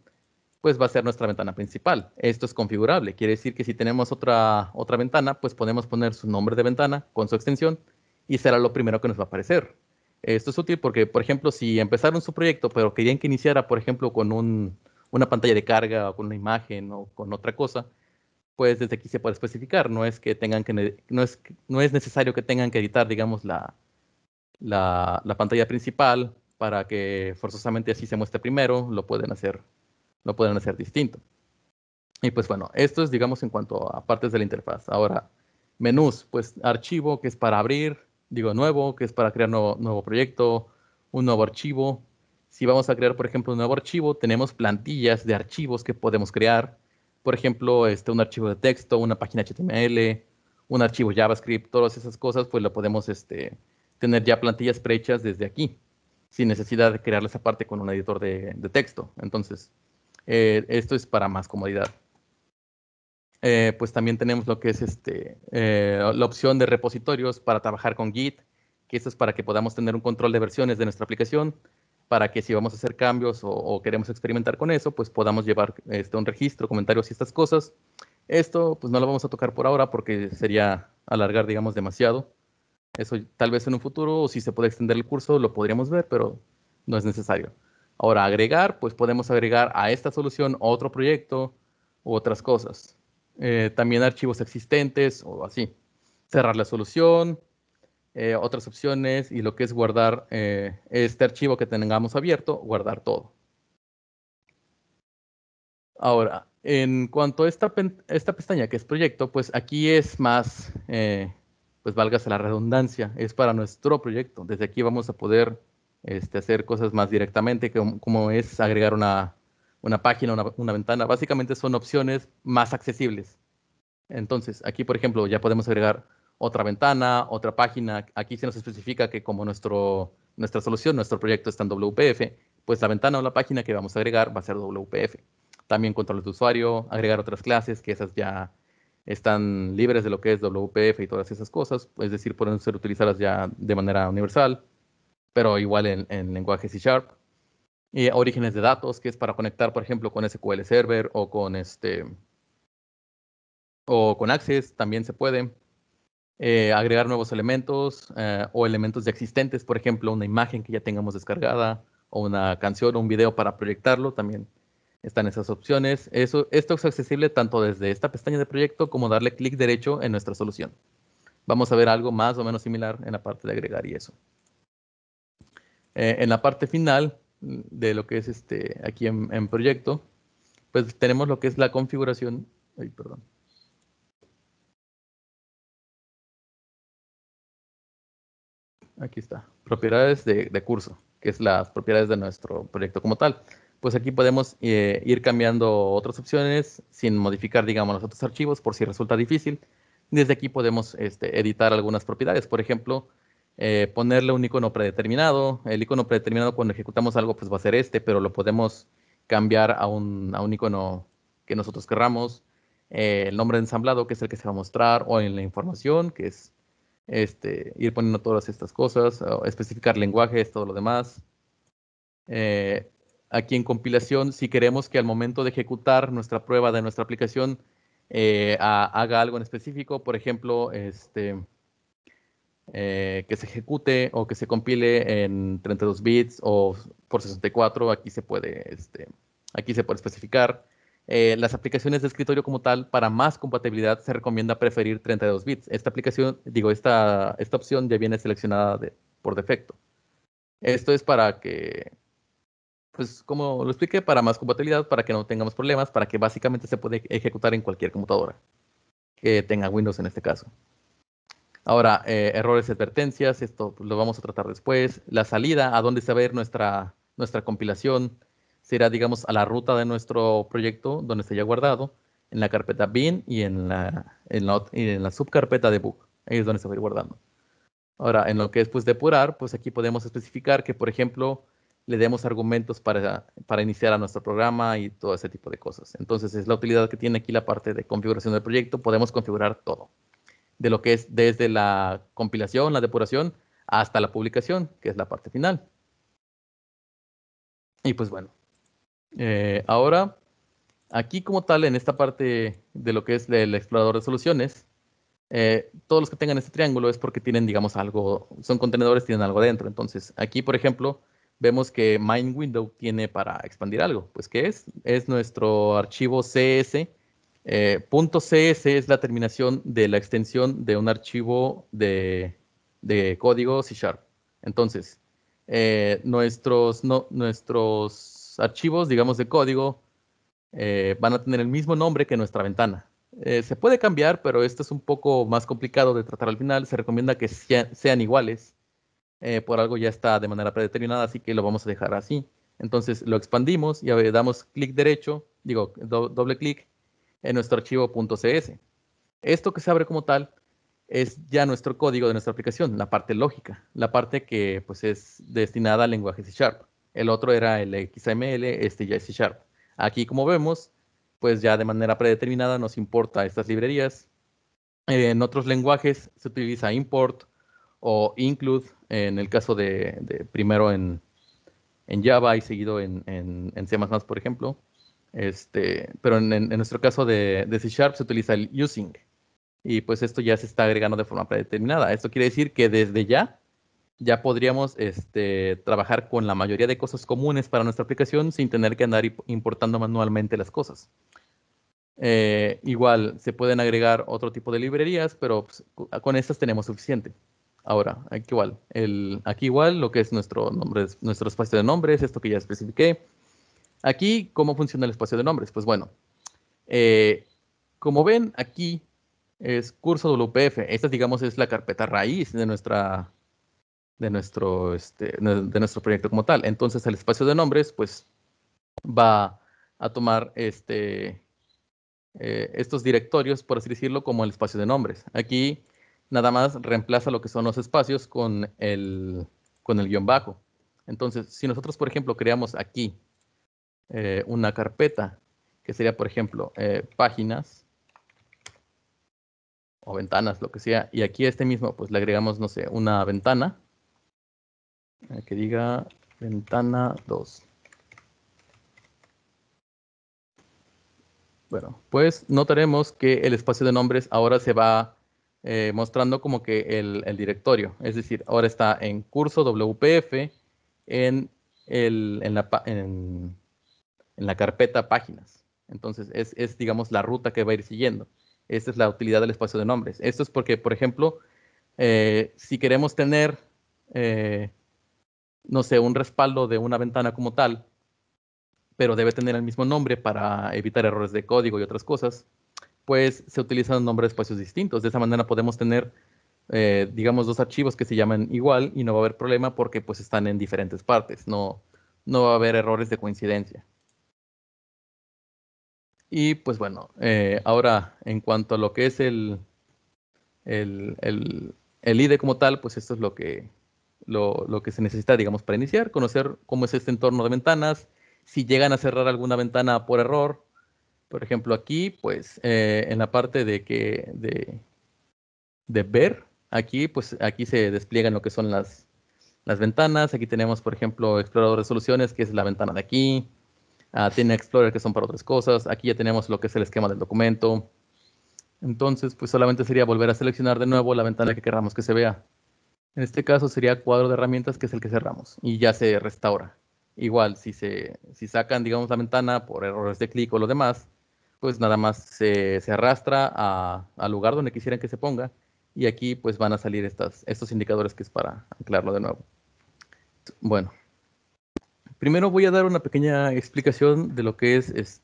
pues va a ser nuestra ventana principal. Esto es configurable. Quiere decir que si tenemos otra ventana, pues podemos poner su nombre de ventana con su extensión y será lo primero que nos va a aparecer. Esto es útil porque, por ejemplo, si empezaron su proyecto, pero querían que iniciara, por ejemplo, con una pantalla de carga o con una imagen o con otra cosa, pues desde aquí se puede especificar. No es que tengan no es necesario que tengan que editar, digamos, la pantalla principal para que forzosamente así se muestre primero. Lo pueden hacer distinto. Y pues bueno, esto es, digamos, en cuanto a partes de la interfaz. Ahora, menús, pues archivo, que es para abrir, nuevo, que es para crear nuevo proyecto, un nuevo archivo. Si vamos a crear, por ejemplo, un nuevo archivo, tenemos plantillas de archivos que podemos crear. Por ejemplo, un archivo de texto, una página HTML, un archivo JavaScript, todas esas cosas, pues lo podemos tener ya plantillas prehechas desde aquí, sin necesidad de crearlas aparte con un editor de texto. Entonces, esto es para más comodidad. Pues también tenemos lo que es la opción de repositorios para trabajar con Git, que esto es para que podamos tener un control de versiones de nuestra aplicación, para que si vamos a hacer cambios o queremos experimentar con eso, pues podamos llevar un registro, comentarios y estas cosas. Esto pues no lo vamos a tocar por ahora porque sería alargar, digamos, demasiado. Eso tal vez en un futuro, o si se puede extender el curso, lo podríamos ver, pero no es necesario. Ahora, agregar, pues podemos agregar a esta solución otro proyecto u otras cosas. También archivos existentes o así. Cerrar la solución, otras opciones y lo que es guardar este archivo que tengamos abierto, guardar todo. Ahora, en cuanto a esta pestaña que es proyecto, pues aquí es más, pues válgase la redundancia, es para nuestro proyecto. Desde aquí vamos a poder hacer cosas más directamente, como es agregar una página, una ventana. Básicamente son opciones más accesibles. Entonces, aquí, por ejemplo, ya podemos agregar otra ventana, otra página. Aquí se nos especifica que como nuestra solución, nuestro proyecto está en WPF, pues la ventana o la página que vamos a agregar va a ser WPF. También controles de usuario, agregar otras clases, que esas ya están libres de lo que es WPF y todas esas cosas. Es decir, pueden ser utilizadas ya de manera universal, pero igual en lenguaje C Sharp. Y orígenes de datos, que es para conectar, por ejemplo, con SQL Server o con Access, también se puede. Agregar nuevos elementos o elementos ya existentes, por ejemplo, una imagen que ya tengamos descargada o una canción o un video para proyectarlo, también están esas opciones. Esto es accesible tanto desde esta pestaña de proyecto como darle clic derecho en nuestra solución. Vamos a ver algo más o menos similar en la parte de agregar y eso. En la parte final de lo que es aquí en proyecto, pues tenemos lo que es la configuración. Ay, perdón. Aquí está, propiedades de curso, que es las propiedades de nuestro proyecto como tal. Pues aquí podemos ir cambiando otras opciones sin modificar, digamos, los otros archivos por si resulta difícil. Desde aquí podemos editar algunas propiedades. Por ejemplo, ponerle un icono predeterminado. El icono predeterminado cuando ejecutamos algo pues va a ser pero lo podemos cambiar a un icono que nosotros querramos. El nombre de ensamblado, que es el que se va a mostrar, o en la información, que es ir poniendo todas estas cosas, especificar lenguajes, todo lo demás. Eh, Aquí en compilación, si queremos que al momento de ejecutar nuestra prueba de nuestra aplicación haga algo en específico, por ejemplo, que se ejecute o que se compile en 32 bits o por 64, aquí se puede especificar. Las aplicaciones de escritorio como tal, para más compatibilidad, se recomienda preferir 32 bits. Esta aplicación, digo, esta opción ya viene seleccionada por defecto. Esto es para que, pues como lo expliqué, para más compatibilidad, para que no tengamos problemas, para que básicamente se puede ejecutar en cualquier computadora que tenga Windows en este caso. Ahora, errores y advertencias, esto pues, lo vamos a tratar después. La salida, a dónde se va a ir nuestra compilación, será, digamos, a la ruta de nuestro proyecto, donde esté ya guardado, en la carpeta bin y en la subcarpeta debug. Ahí es donde se va a ir guardando. Ahora, en lo que es pues, depurar, pues aquí podemos especificar que, por ejemplo, le demos argumentos para iniciar a nuestro programa y todo ese tipo de cosas. Entonces, es la utilidad que tiene aquí la parte de configuración del proyecto. Podemos configurar todo de lo que es desde la compilación, la depuración, hasta la publicación, que es la parte final. Y pues bueno, ahora aquí como tal, en esta parte de lo que es el explorador de soluciones, todos los que tengan este triángulo es porque tienen, digamos, algo, son contenedores, tienen algo adentro. Entonces, aquí, por ejemplo, vemos que main window tiene para expandir algo. Pues, ¿qué es? Es nuestro archivo CS. .cs es la terminación de la extensión de un archivo de código C Sharp. Entonces, nuestros archivos, digamos, de código van a tener el mismo nombre que nuestra ventana. Se puede cambiar, pero esto es un poco más complicado de tratar al final. Se recomienda que sean iguales. Por algo ya está de manera predeterminada, así que lo vamos a dejar así. Entonces lo expandimos y damos clic derecho, digo, doble clic en nuestro archivo .cs. Esto que se abre como tal es ya nuestro código de nuestra aplicación, la parte lógica, la parte que pues es destinada al lenguaje C Sharp. El otro era el XML, este ya es C Sharp. Aquí como vemos, pues ya de manera predeterminada nos importa estas librerías. En otros lenguajes se utiliza import o include, en el caso de primero en Java y seguido en C++, por ejemplo. Pero en nuestro caso de C Sharp se utiliza el using. Y pues esto ya se está agregando de forma predeterminada. Esto quiere decir que desde ya podríamos trabajar con la mayoría de cosas comunes para nuestra aplicación sin tener que andar importando manualmente las cosas. Igual se pueden agregar otro tipo de librerías, pero pues, con estas tenemos suficiente. Ahora, aquí igual lo que es nuestro espacio de nombres, esto que ya especifiqué. Aquí, ¿cómo funciona el espacio de nombres? Pues bueno, como ven, aquí es curso WPF. Esta, digamos, es la carpeta raíz de nuestro proyecto como tal. Entonces, el espacio de nombres, pues, va a tomar estos directorios, por así decirlo, como el espacio de nombres. Aquí nada más reemplaza lo que son los espacios con el guión bajo. Entonces, si nosotros, por ejemplo, creamos aquí una carpeta, que sería, por ejemplo, páginas o ventanas, lo que sea, y aquí a este mismo, pues le agregamos, no sé, una ventana, que diga ventana 2. Bueno, pues notaremos que el espacio de nombres ahora se va mostrando como que el directorio. Es decir, ahora está en curso WPF en la carpeta páginas. Entonces, digamos, la ruta que va a ir siguiendo. Esta es la utilidad del espacio de nombres. Esto es porque, por ejemplo, si queremos tener, no sé, un respaldo de una ventana como tal, pero debe tener el mismo nombre para evitar errores de código y otras cosas, pues se utilizan nombres de espacios distintos. De esa manera podemos tener, digamos, dos archivos que se llaman igual y no va a haber problema porque pues están en diferentes partes. No va a haber errores de coincidencia. Y pues bueno, ahora en cuanto a lo que es el, el, el IDE como tal, pues esto es lo que se necesita, digamos, para iniciar, conocer cómo es este entorno de ventanas, si llegan a cerrar alguna ventana por error. Por ejemplo, aquí, pues, en la parte de ver, aquí, pues, aquí se despliegan lo que son las ventanas. Aquí tenemos, por ejemplo, explorador de soluciones, que es la ventana de aquí. Tiene Explorer, que son para otras cosas. Aquí ya tenemos lo que es el esquema del documento. Entonces, pues solamente sería volver a seleccionar de nuevo la ventana que queramos que se vea. En este caso sería cuadro de herramientas, que es el que cerramos, y ya se restaura. Igual, si sacan, digamos, la ventana por errores de clic o lo demás, pues nada más se arrastra al lugar donde quisieran que se ponga, y aquí pues van a salir estos indicadores que es para anclarlo de nuevo. Bueno, primero voy a dar una pequeña explicación de lo que es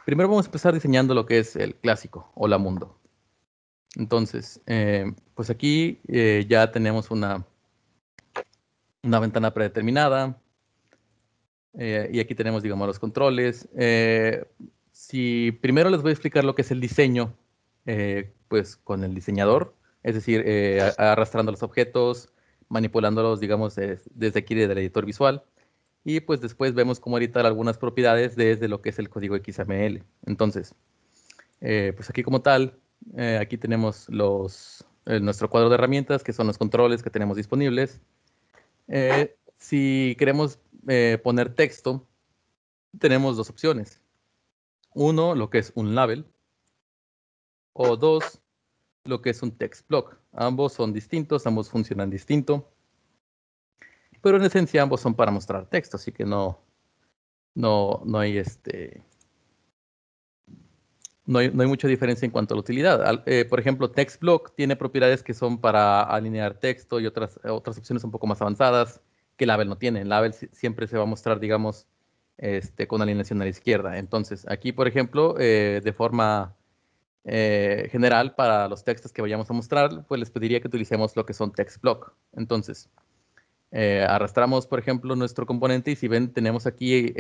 Primero vamos a empezar diseñando lo que es el clásico o la mundo. Entonces, pues aquí ya tenemos una ventana predeterminada. Y aquí tenemos, digamos, los controles. Si primero les voy a explicar lo que es el diseño, pues con el diseñador, es decir, arrastrando los objetos, manipulándolos, digamos, desde aquí, desde el editor visual. Y pues después vemos cómo editar algunas propiedades desde lo que es el código XML. Entonces, pues aquí como tal, aquí tenemos nuestro cuadro de herramientas, que son los controles que tenemos disponibles. Si queremos poner texto, tenemos dos opciones. Uno, lo que es un label, o dos, lo que es un text block. Ambos son distintos, ambos funcionan distinto, pero en esencia ambos son para mostrar texto, así que no hay no hay mucha diferencia en cuanto a la utilidad. Por ejemplo, text block tiene propiedades que son para alinear texto y otras opciones un poco más avanzadas que Label no tiene. Label siempre se va a mostrar, digamos, con alineación a la izquierda. Entonces, aquí, por ejemplo, de forma general, para los textos que vayamos a mostrar, pues les pediría que utilicemos lo que son text block. Entonces, arrastramos, por ejemplo, nuestro componente y si ven, tenemos aquí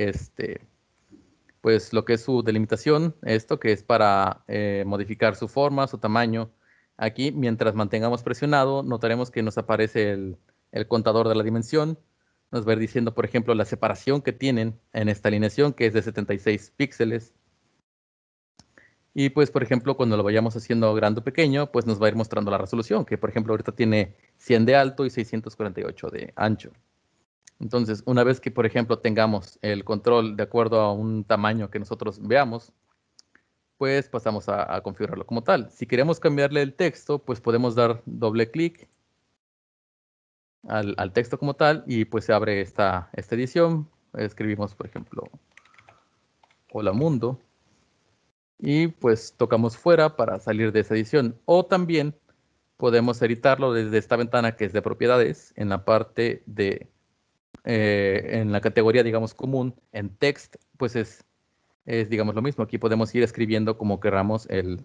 pues lo que es su delimitación, esto que es para modificar su forma, su tamaño. Aquí, mientras mantengamos presionado, notaremos que nos aparece el contador de la dimensión. Nos va a ir diciendo, por ejemplo, la separación que tienen en esta alineación, que es de 76 píxeles. Y pues, por ejemplo, cuando lo vayamos haciendo grande o pequeño, pues nos va a ir mostrando la resolución, que por ejemplo ahorita tiene 100 de alto y 648 de ancho. Entonces, una vez que, por ejemplo, tengamos el control de acuerdo a un tamaño que nosotros veamos, pues pasamos a configurarlo como tal. Si queremos cambiarle el texto, pues podemos dar doble clic al texto como tal y pues se abre esta edición. Escribimos, por ejemplo, Hola Mundo. Y pues tocamos fuera para salir de esa edición. O también podemos editarlo desde esta ventana que es de propiedades, en la parte de, en la categoría, digamos, común, en text, pues es digamos, lo mismo. Aquí podemos ir escribiendo como queramos el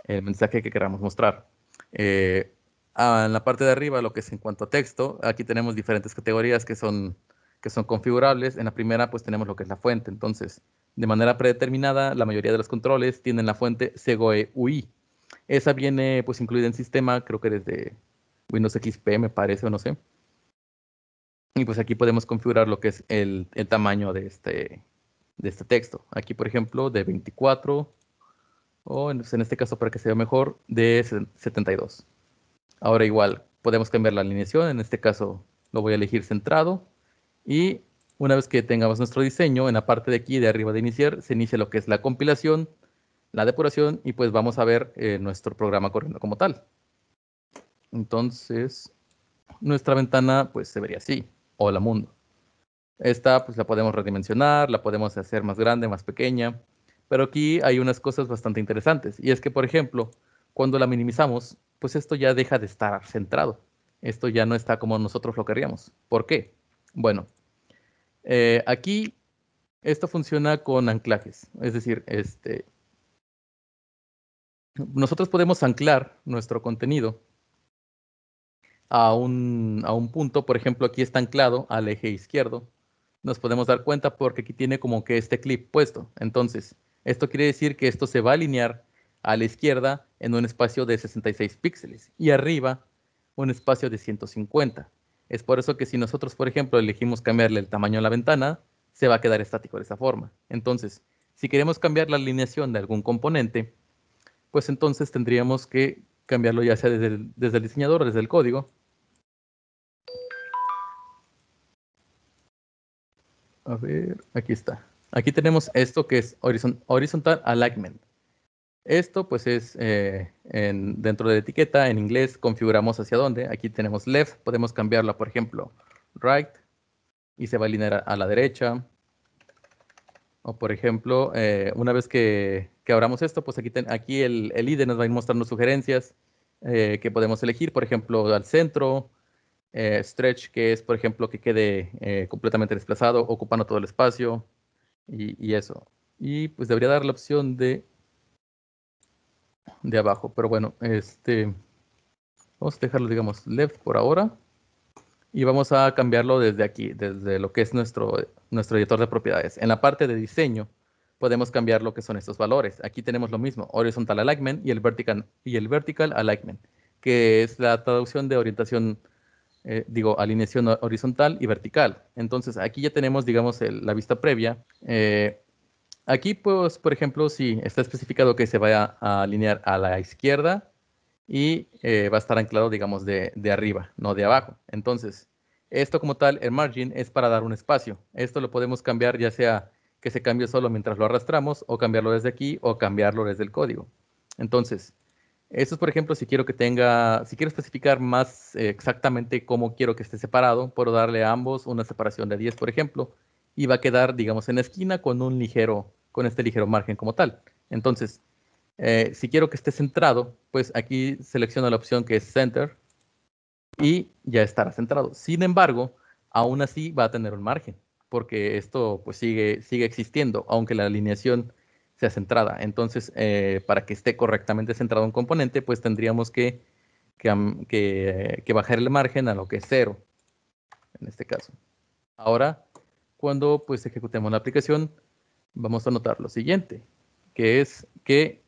mensaje que queramos mostrar. En la parte de arriba, lo que es en cuanto a texto, aquí tenemos diferentes categorías que son configurables. En la primera, pues tenemos lo que es la fuente. Entonces, de manera predeterminada, la mayoría de los controles tienen la fuente Segoe UI. Esa viene pues incluida en sistema, creo que desde Windows XP me parece o no sé. Y pues aquí podemos configurar lo que es el tamaño de este texto. Aquí, por ejemplo, de 24 o en este caso para que se vea mejor, de 72. Ahora igual, podemos cambiar la alineación. En este caso lo voy a elegir centrado. Y una vez que tengamos nuestro diseño, en la parte de aquí de arriba de iniciar, se inicia lo que es la compilación, la depuración y pues vamos a ver nuestro programa corriendo como tal. Entonces, nuestra ventana pues se vería así. Hola mundo. Esta pues la podemos redimensionar, la podemos hacer más grande, más pequeña. Pero aquí hay unas cosas bastante interesantes. Y es que, por ejemplo, cuando la minimizamos, pues esto ya deja de estar centrado. Esto ya no está como nosotros lo queríamos. ¿Por qué? Bueno, aquí esto funciona con anclajes. Es decir, nosotros podemos anclar nuestro contenido a un punto. Por ejemplo, aquí está anclado al eje izquierdo. Nos podemos dar cuenta porque aquí tiene como que este clip puesto. Entonces, esto quiere decir que esto se va a alinear a la izquierda en un espacio de 66 píxeles y arriba un espacio de 150. Es por eso que si nosotros, por ejemplo, elegimos cambiarle el tamaño a la ventana, se va a quedar estático de esa forma. Entonces, si queremos cambiar la alineación de algún componente, pues entonces tendríamos que cambiarlo ya sea desde el diseñador o desde el código. A ver, aquí está. Aquí tenemos esto que es horizontal alignment. Esto pues es dentro de la etiqueta, en inglés configuramos hacia dónde. Aquí tenemos left, podemos cambiarla por ejemplo right y se va a alinear a la derecha. O por ejemplo, una vez que abramos esto, pues aquí el IDE nos va a ir mostrando sugerencias que podemos elegir, por ejemplo, al centro, stretch, que es por ejemplo que quede completamente desplazado, ocupando todo el espacio y eso. Y pues debería dar la opción de abajo, pero bueno, vamos a dejarlo, digamos, left por ahora. Y vamos a cambiarlo desde aquí, desde lo que es nuestro editor de propiedades. En la parte de diseño, podemos cambiar lo que son estos valores. Aquí tenemos lo mismo, horizontal alignment y el vertical alignment, que es la traducción de orientación, alineación horizontal y vertical. Entonces, aquí ya tenemos, digamos, la vista previa. Aquí, pues, por ejemplo, si está especificado que se vaya a alinear a la izquierda y va a estar anclado, digamos, de arriba, no de abajo. Entonces, esto como tal, el margin es para dar un espacio. Esto lo podemos cambiar ya sea que se cambie solo mientras lo arrastramos o cambiarlo desde aquí o cambiarlo desde el código. Entonces, esto es, por ejemplo, si quiero si quiero especificar más exactamente cómo quiero que esté separado, puedo darle a ambos una separación de 10, por ejemplo, y va a quedar, digamos, en la esquina con con este ligero margen como tal. Entonces, si quiero que esté centrado, pues aquí selecciono la opción que es Center y ya estará centrado. Sin embargo, aún así va a tener un margen, porque esto pues sigue existiendo, aunque la alineación sea centrada. Entonces, para que esté correctamente centrado un componente, pues tendríamos que bajar el margen a lo que es 0, en este caso. Ahora, cuando pues ejecutemos la aplicación, vamos a notar lo siguiente, que es que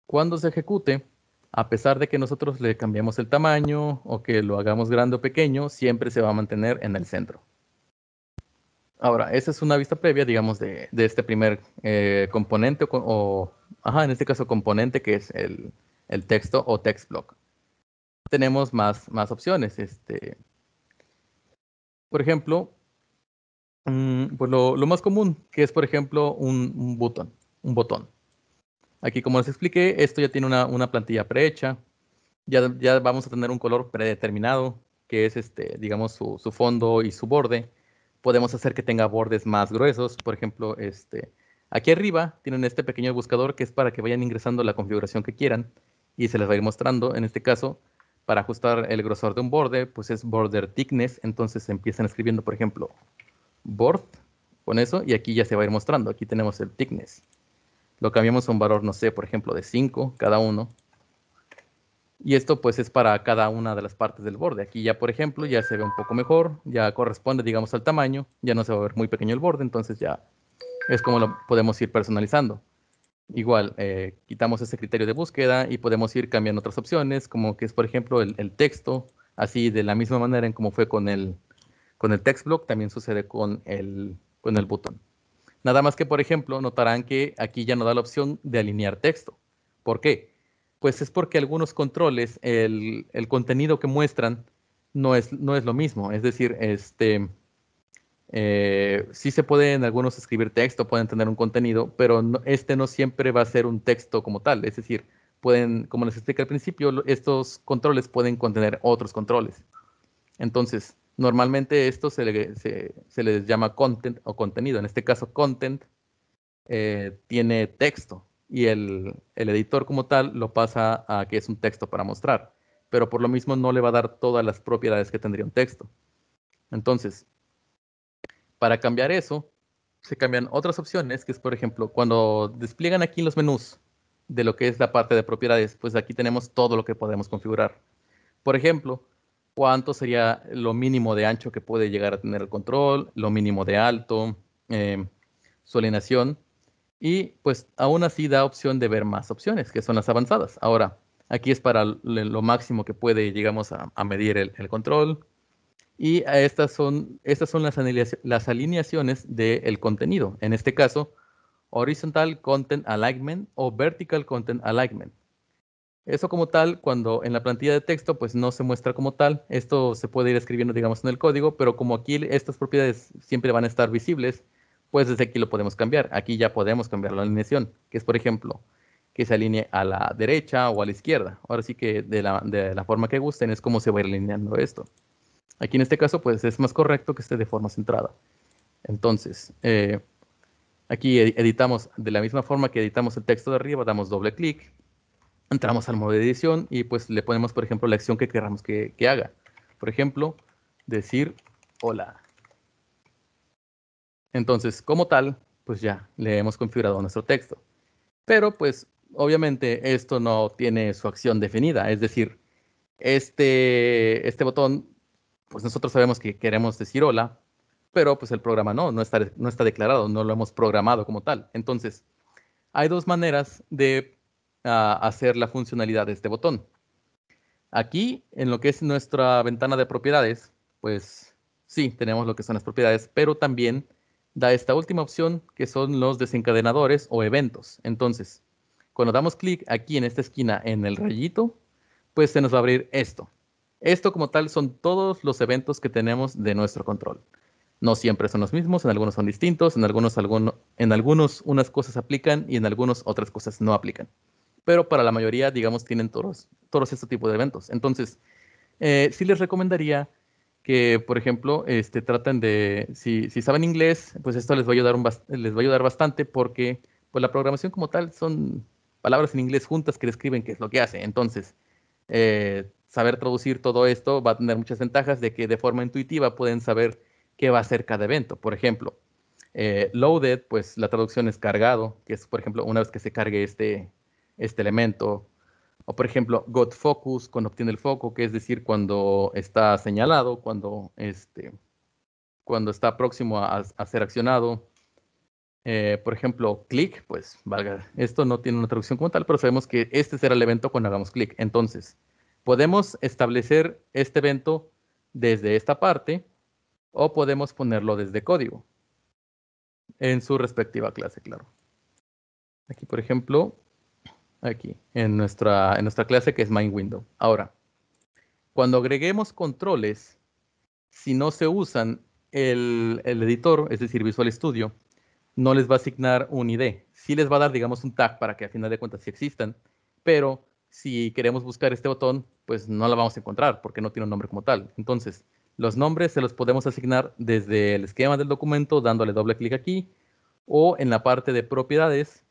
cuando se ejecute, a pesar de que nosotros le cambiemos el tamaño o que lo hagamos grande o pequeño, siempre se va a mantener en el centro. Ahora, esa es una vista previa, digamos, de este primer componente en este caso componente que es el texto o text block. Tenemos más opciones. Por ejemplo, pues lo más común, que es, por ejemplo, un botón. Aquí, como les expliqué, esto ya tiene una plantilla prehecha. Ya vamos a tener un color predeterminado, que es, digamos, su fondo y su borde. Podemos hacer que tenga bordes más gruesos. Por ejemplo, aquí arriba tienen este pequeño buscador que es para que vayan ingresando la configuración que quieran y se les va a ir mostrando. En este caso, para ajustar el grosor de un borde, pues es border thickness. Entonces empiezan escribiendo, por ejemplo, board con eso y aquí ya se va a ir mostrando. Aquí tenemos el thickness. Lo cambiamos a un valor, no sé, por ejemplo, de 5 cada uno. Y esto pues es para cada una de las partes del borde. Aquí ya, por ejemplo, ya se ve un poco mejor, ya corresponde, digamos, al tamaño, ya no se va a ver muy pequeño el borde, entonces ya es como lo podemos ir personalizando. Igual, quitamos ese criterio de búsqueda y podemos ir cambiando otras opciones, como que es, por ejemplo, el texto, así de la misma manera en como fue con el text block, también sucede con el botón. Nada más que, por ejemplo, notarán que aquí ya no da la opción de alinear texto. ¿Por qué? Pues es porque algunos controles, el contenido que muestran no es lo mismo. Es decir, sí se puede en algunos escribir texto, pueden tener un contenido, pero este no siempre va a ser un texto como tal. Es decir, pueden, como les expliqué al principio, estos controles pueden contener otros controles. Entonces, normalmente esto se les llama content o contenido. En este caso, content tiene texto y el editor como tal lo pasa a que es un texto para mostrar, pero por lo mismo no le va a dar todas las propiedades que tendría un texto. Entonces, para cambiar eso, se cambian otras opciones, que es, por ejemplo, cuando despliegan aquí los menús de lo que es la parte de propiedades, pues aquí tenemos todo lo que podemos configurar. Por ejemplo, cuánto sería lo mínimo de ancho que puede llegar a tener el control, lo mínimo de alto, su alineación. Y pues aún así da opción de ver más opciones, que son las avanzadas. Ahora, aquí es para lo máximo que puede, digamos, a medir el control. Y estas son las alineaciones del contenido. En este caso, Horizontal Content Alignment o Vertical Content Alignment. Eso como tal, cuando en la plantilla de texto, pues no se muestra como tal. Esto se puede ir escribiendo, digamos, en el código, pero como aquí estas propiedades siempre van a estar visibles, pues desde aquí lo podemos cambiar. Aquí ya podemos cambiar la alineación, que es, por ejemplo, que se alinee a la derecha o a la izquierda. Ahora sí que de la forma que gusten es como se va a ir alineando esto. Aquí en este caso, pues es más correcto que esté de forma centrada. Entonces, aquí editamos de la misma forma que editamos el texto de arriba, damos doble clic. Entramos al modo de edición y pues le ponemos, por ejemplo, la acción que queramos que haga. Por ejemplo, decir hola. Entonces, como tal, pues ya le hemos configurado nuestro texto. Pero pues obviamente esto no tiene su acción definida. Es decir, este botón, pues nosotros sabemos que queremos decir hola, pero pues el programa no está declarado, no lo hemos programado como tal. Entonces, hay dos maneras de hacer la funcionalidad de este botón. Aquí, en lo que es nuestra ventana de propiedades, pues sí, tenemos lo que son las propiedades, pero también da esta última opción que son los desencadenadores o eventos. Entonces, cuando damos clic aquí en esta esquina en el rayito, pues se nos va a abrir esto. Esto como tal son todos los eventos que tenemos de nuestro control. No siempre son los mismos, en algunos son distintos, en algunos unas cosas aplican y en algunos otras cosas no aplican. Pero para la mayoría, digamos, tienen todos estos tipos de eventos. Entonces, sí les recomendaría que, por ejemplo, traten de, si saben inglés, pues esto les va a ayudar, les va a ayudar bastante porque pues la programación como tal son palabras en inglés juntas que describen qué es lo que hace. Entonces, saber traducir todo esto va a tener muchas ventajas de que de forma intuitiva pueden saber qué va a hacer cada evento. Por ejemplo, loaded, pues la traducción es cargado, que es, por ejemplo, una vez que se cargue este elemento. O, por ejemplo, got focus, cuando obtiene el foco, que es decir, cuando está señalado, cuando está próximo a ser accionado. Por ejemplo, click, pues valga, esto no tiene una traducción como tal, pero sabemos que este será el evento cuando hagamos clic. Entonces, podemos establecer este evento desde esta parte o podemos ponerlo desde código en su respectiva clase, claro. Aquí, por ejemplo, aquí, en nuestra clase que es main window. Ahora, cuando agreguemos controles, si no se usan el editor, es decir, Visual Studio, no les va a asignar un ID. Sí les va a dar, digamos, un tag para que a final de cuentas sí existan, pero si queremos buscar este botón, pues no lo vamos a encontrar porque no tiene un nombre como tal. Entonces, los nombres se los podemos asignar desde el esquema del documento, dándole doble clic aquí, o en la parte de propiedades,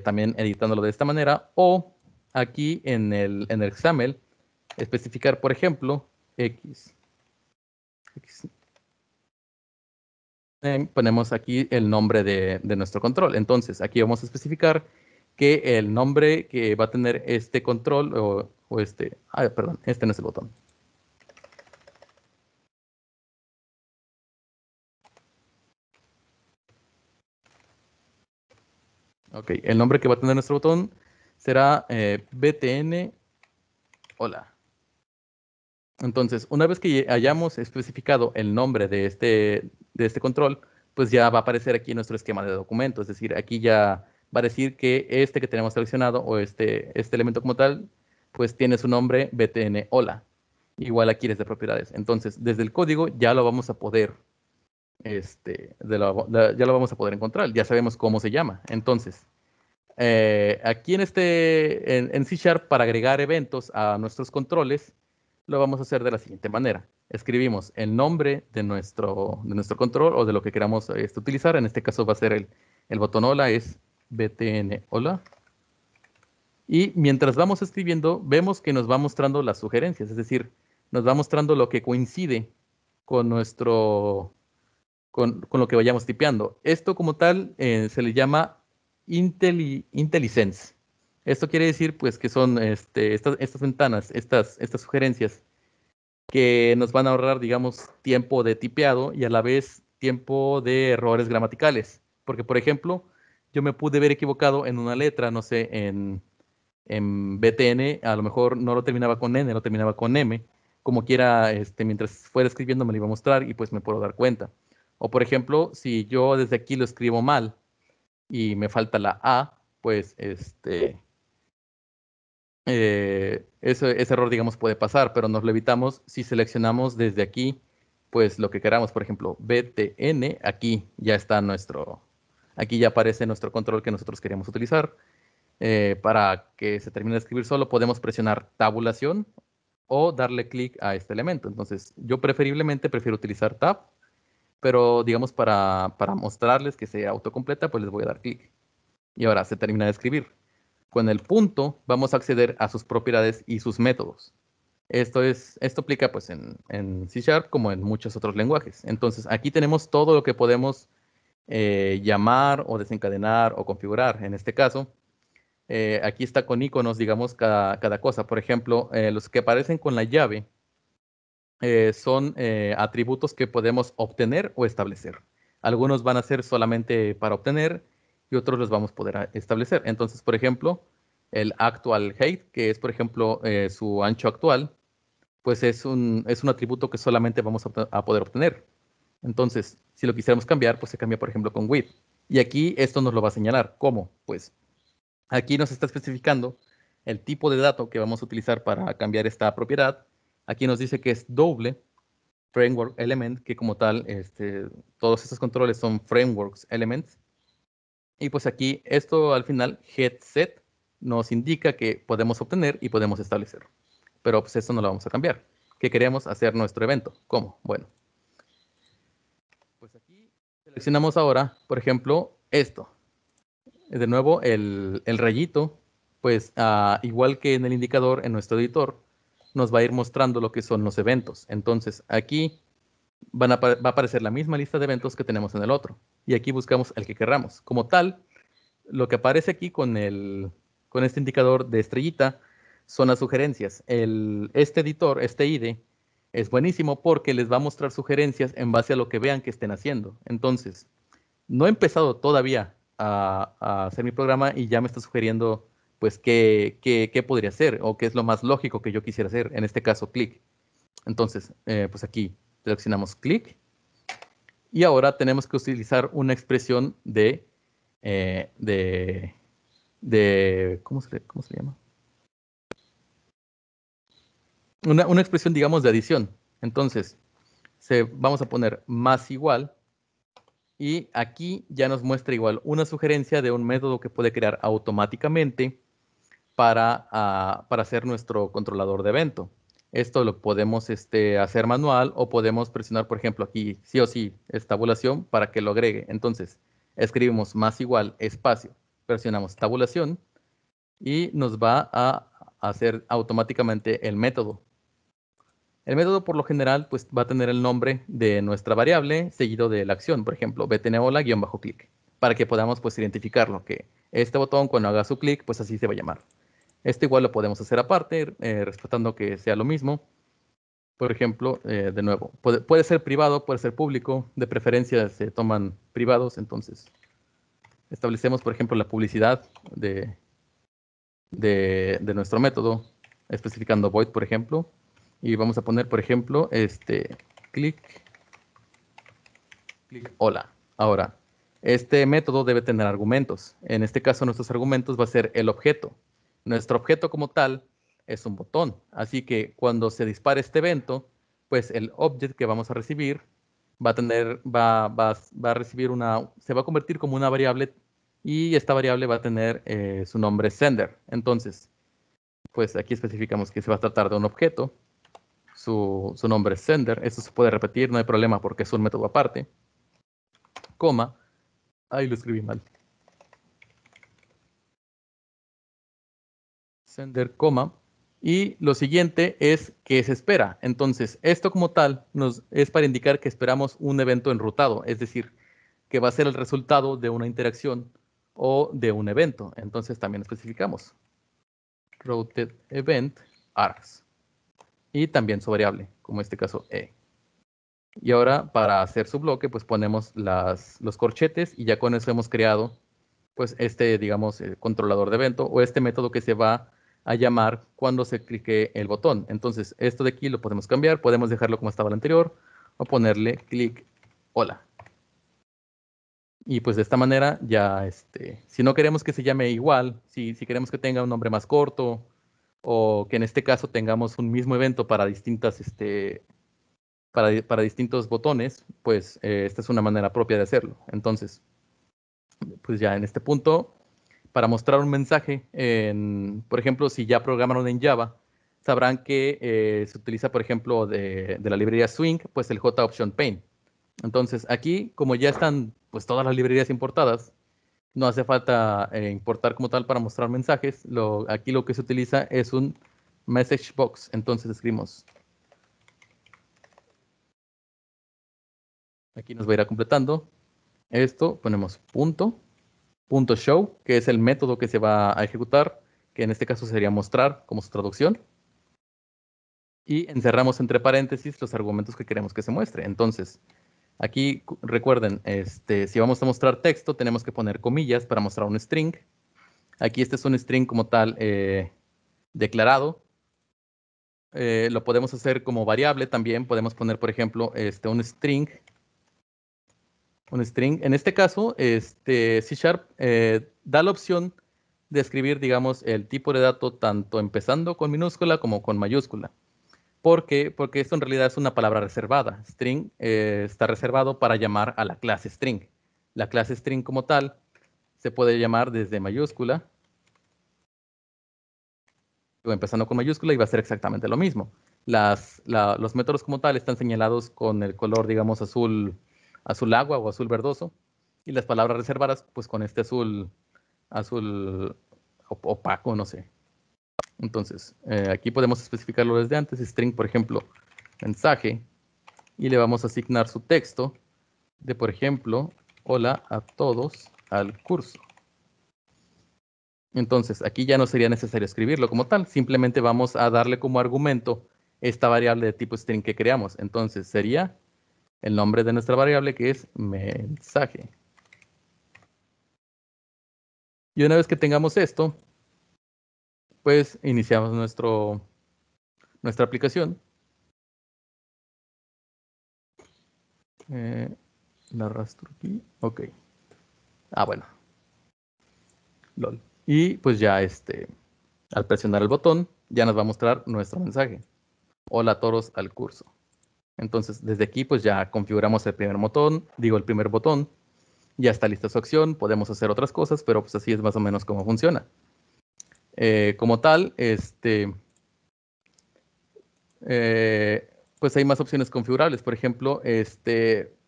también editándolo de esta manera, o aquí en el XAML, especificar, por ejemplo, X. Ponemos aquí el nombre de nuestro control. Entonces, aquí vamos a especificar que el nombre que va a tener este control o este, perdón, este no es el botón. Ok, el nombre que va a tener nuestro botón será BTN Hola. Entonces, una vez que hayamos especificado el nombre de este control, pues ya va a aparecer aquí nuestro esquema de documento. Es decir, aquí ya va a decir que este que tenemos seleccionado o este elemento como tal, pues tiene su nombre BTN Hola. Igual aquí es de propiedades. Entonces, desde el código ya lo vamos a poder, ya lo vamos a poder encontrar. Ya sabemos cómo se llama. Entonces, aquí en C Sharp, para agregar eventos a nuestros controles, lo vamos a hacer de la siguiente manera. Escribimos el nombre de nuestro control o de lo que queramos utilizar. En este caso va a ser el botón hola, es btn hola. Y mientras vamos escribiendo, vemos que nos va mostrando las sugerencias, es decir, nos va mostrando lo que coincide con con lo que vayamos tipeando. Esto como tal se le llama IntelliSense. Esto quiere decir pues que son estas ventanas, estas sugerencias que nos van a ahorrar, digamos, tiempo de tipeado y a la vez tiempo de errores gramaticales. Porque, por ejemplo, yo me pude ver equivocado en una letra, no sé, en BTN, a lo mejor no lo terminaba con N, lo terminaba con M. Como quiera, mientras fuera escribiendo me lo iba a mostrar y pues me puedo dar cuenta. O por ejemplo, si yo desde aquí lo escribo mal y me falta la A, pues ese error, digamos, puede pasar, pero nos lo evitamos si seleccionamos desde aquí, pues lo que queramos. Por ejemplo, BTN, aquí ya está aquí ya aparece nuestro control que nosotros queríamos utilizar. Para que se termine de escribir solo, podemos presionar tabulación o darle clic a este elemento. Entonces, yo preferiblemente prefiero utilizar tab, pero digamos para mostrarles que se autocompleta, pues les voy a dar clic. Y ahora se termina de escribir. Con el punto vamos a acceder a sus propiedades y sus métodos. Esto aplica pues en C# como en muchos otros lenguajes. Entonces, aquí tenemos todo lo que podemos llamar o desencadenar o configurar. En este caso, aquí está con iconos, digamos, cada cosa. Por ejemplo, los que aparecen con la llave son atributos que podemos obtener o establecer. Algunos van a ser solamente para obtener y otros los vamos a poder establecer. Entonces, por ejemplo, el actual height, que es, por ejemplo, su ancho actual, pues es un atributo que solamente vamos a poder obtener. Entonces, si lo quisiéramos cambiar, pues se cambia, por ejemplo, con width. Y aquí esto nos lo va a señalar. ¿Cómo? Pues aquí nos está especificando el tipo de dato que vamos a utilizar para cambiar esta propiedad. Aquí nos dice que es doble framework element, que como tal, todos estos controles son frameworks elements. Y pues aquí esto al final, headset, nos indica que podemos obtener y podemos establecer. Pero pues esto no lo vamos a cambiar. ¿Qué queremos hacer nuestro evento? ¿Cómo? Bueno, pues aquí seleccionamos ahora, por ejemplo, esto. De nuevo, el rayito, pues igual que en el indicador, en nuestro editor, nos va a ir mostrando lo que son los eventos. Entonces, aquí va a aparecer la misma lista de eventos que tenemos en el otro. Y aquí buscamos el que querramos. Como tal, lo que aparece aquí con este indicador de estrellita son las sugerencias. Este editor, este IDE, es buenísimo porque les va a mostrar sugerencias en base a lo que vean que estén haciendo. Entonces, no he empezado todavía a hacer mi programa y ya me está sugiriendo pues qué podría hacer o qué es lo más lógico que yo quisiera hacer. En este caso, clic. Entonces, pues aquí seleccionamos clic y ahora tenemos que utilizar una expresión eh, de, ¿cómo se le llama? Una expresión, digamos, de adición. Entonces, vamos a poner más igual Y aquí ya nos muestra igual una sugerencia de un método que puede crear automáticamente para hacer nuestro controlador de evento. Esto lo podemos hacer manual o podemos presionar, por ejemplo, aquí sí o sí es tabulación para que lo agregue. Entonces, escribimos más igual espacio, presionamos tabulación y nos va a hacer automáticamente el método. El método por lo general pues, va a tener el nombre de nuestra variable seguido de la acción, por ejemplo, btneola-click, para que podamos pues, identificarlo, que este botón cuando haga su clic, pues así se va a llamar. Este igual lo podemos hacer aparte, respetando que sea lo mismo. Por ejemplo, de nuevo, puede ser privado, puede ser público, de preferencia se toman privados, entonces establecemos, por ejemplo, la publicidad de nuestro método, especificando void, por ejemplo, y vamos a poner, por ejemplo, click hola. Ahora, este método debe tener argumentos. En este caso, nuestros argumentos va a ser el objeto. Nuestro objeto como tal es un botón. Así que cuando se dispare este evento, pues el object que vamos a recibir va a recibir se va a convertir como una variable y esta variable va a tener su nombre sender. Entonces, pues aquí especificamos que se va a tratar de un objeto. Su nombre es sender. Esto se puede repetir, no hay problema porque es un método aparte. Coma. Ahí lo escribí mal. Sender, coma. Y lo siguiente es que se espera. Entonces, esto como tal es para indicar que esperamos un evento enrutado, es decir, que va a ser el resultado de una interacción o de un evento. Entonces también especificamos routed event args. Y también su variable, como en este caso e. Y ahora para hacer su bloque, pues ponemos los corchetes y ya con eso hemos creado pues digamos, controlador de evento o este método que se va a llamar cuando se clique el botón. Entonces, esto de aquí lo podemos cambiar, podemos dejarlo como estaba el anterior o ponerle clic hola. Y pues de esta manera ya, si no queremos que se llame igual, si queremos que tenga un nombre más corto o que en este caso tengamos un mismo evento para distintas, para distintos botones, pues esta es una manera propia de hacerlo. Entonces, pues ya en este punto, para mostrar un mensaje, por ejemplo, si ya programaron en Java, sabrán que se utiliza, por ejemplo, de la librería Swing, pues el JOption Pane. Entonces, aquí, como ya están pues todas las librerías importadas, no hace falta importar como tal para mostrar mensajes. Aquí lo que se utiliza es un message box. Entonces escribimos. Aquí nos va a ir completando. Esto ponemos punto .show, que es el método que se va a ejecutar, que en este caso sería mostrar como su traducción. Y encerramos entre paréntesis los argumentos que queremos que se muestre. Entonces, aquí recuerden, si vamos a mostrar texto, tenemos que poner comillas para mostrar un string. Aquí este es un string como tal declarado. Lo podemos hacer como variable también. Podemos poner, por ejemplo, un string. Un string. En este caso, C# da la opción de escribir, digamos, el tipo de dato tanto empezando con minúscula como con mayúscula. ¿Por qué? Porque esto en realidad es una palabra reservada. String está reservado para llamar a la clase string. La clase string como tal se puede llamar desde mayúscula o empezando con mayúscula y va a ser exactamente lo mismo. Los métodos como tal están señalados con el color, digamos, azul agua o azul verdoso. Y las palabras reservadas, pues con este azul opaco, no sé. Entonces, aquí podemos especificarlo desde antes. String, por ejemplo, mensaje. Y le vamos a asignar su texto de, por ejemplo, hola a todos al curso. Entonces, aquí ya no sería necesario escribirlo como tal. Simplemente vamos a darle como argumento esta variable de tipo string que creamos. Entonces, sería el nombre de nuestra variable, que es mensaje. Y una vez que tengamos esto, pues iniciamos nuestra aplicación. La arrastro aquí. Ok. Bueno. LOL. Y pues ya al presionar el botón, ya nos va a mostrar nuestro mensaje. Hola todos al curso. Entonces, desde aquí, pues ya configuramos el primer botón. ya está lista su acción, podemos hacer otras cosas, pero pues así es más o menos cómo funciona. Como tal, pues hay más opciones configurables. Por ejemplo,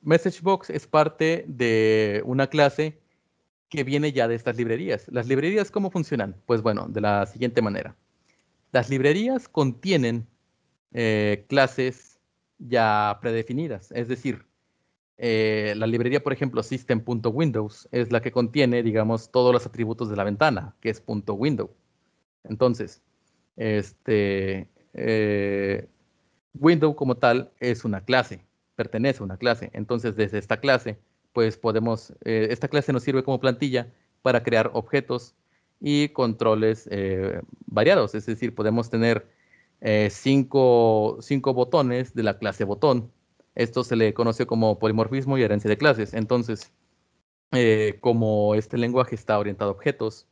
MessageBox es parte de una clase que viene ya de estas librerías. ¿Las librerías cómo funcionan? Pues bueno, de la siguiente manera. Las librerías contienen clases ya predefinidas, es decir, la librería, por ejemplo, system.windows es la que contiene, digamos, todos los atributos de la ventana, que es .window. Entonces, window como tal es una clase, pertenece a una clase. Entonces, desde esta clase, pues podemos, esta clase nos sirve como plantilla para crear objetos y controles variados. Es decir, podemos tener cinco botones de la clase botón. Esto se le conoce como polimorfismo y herencia de clases. Entonces, como este lenguaje está orientado a objetos,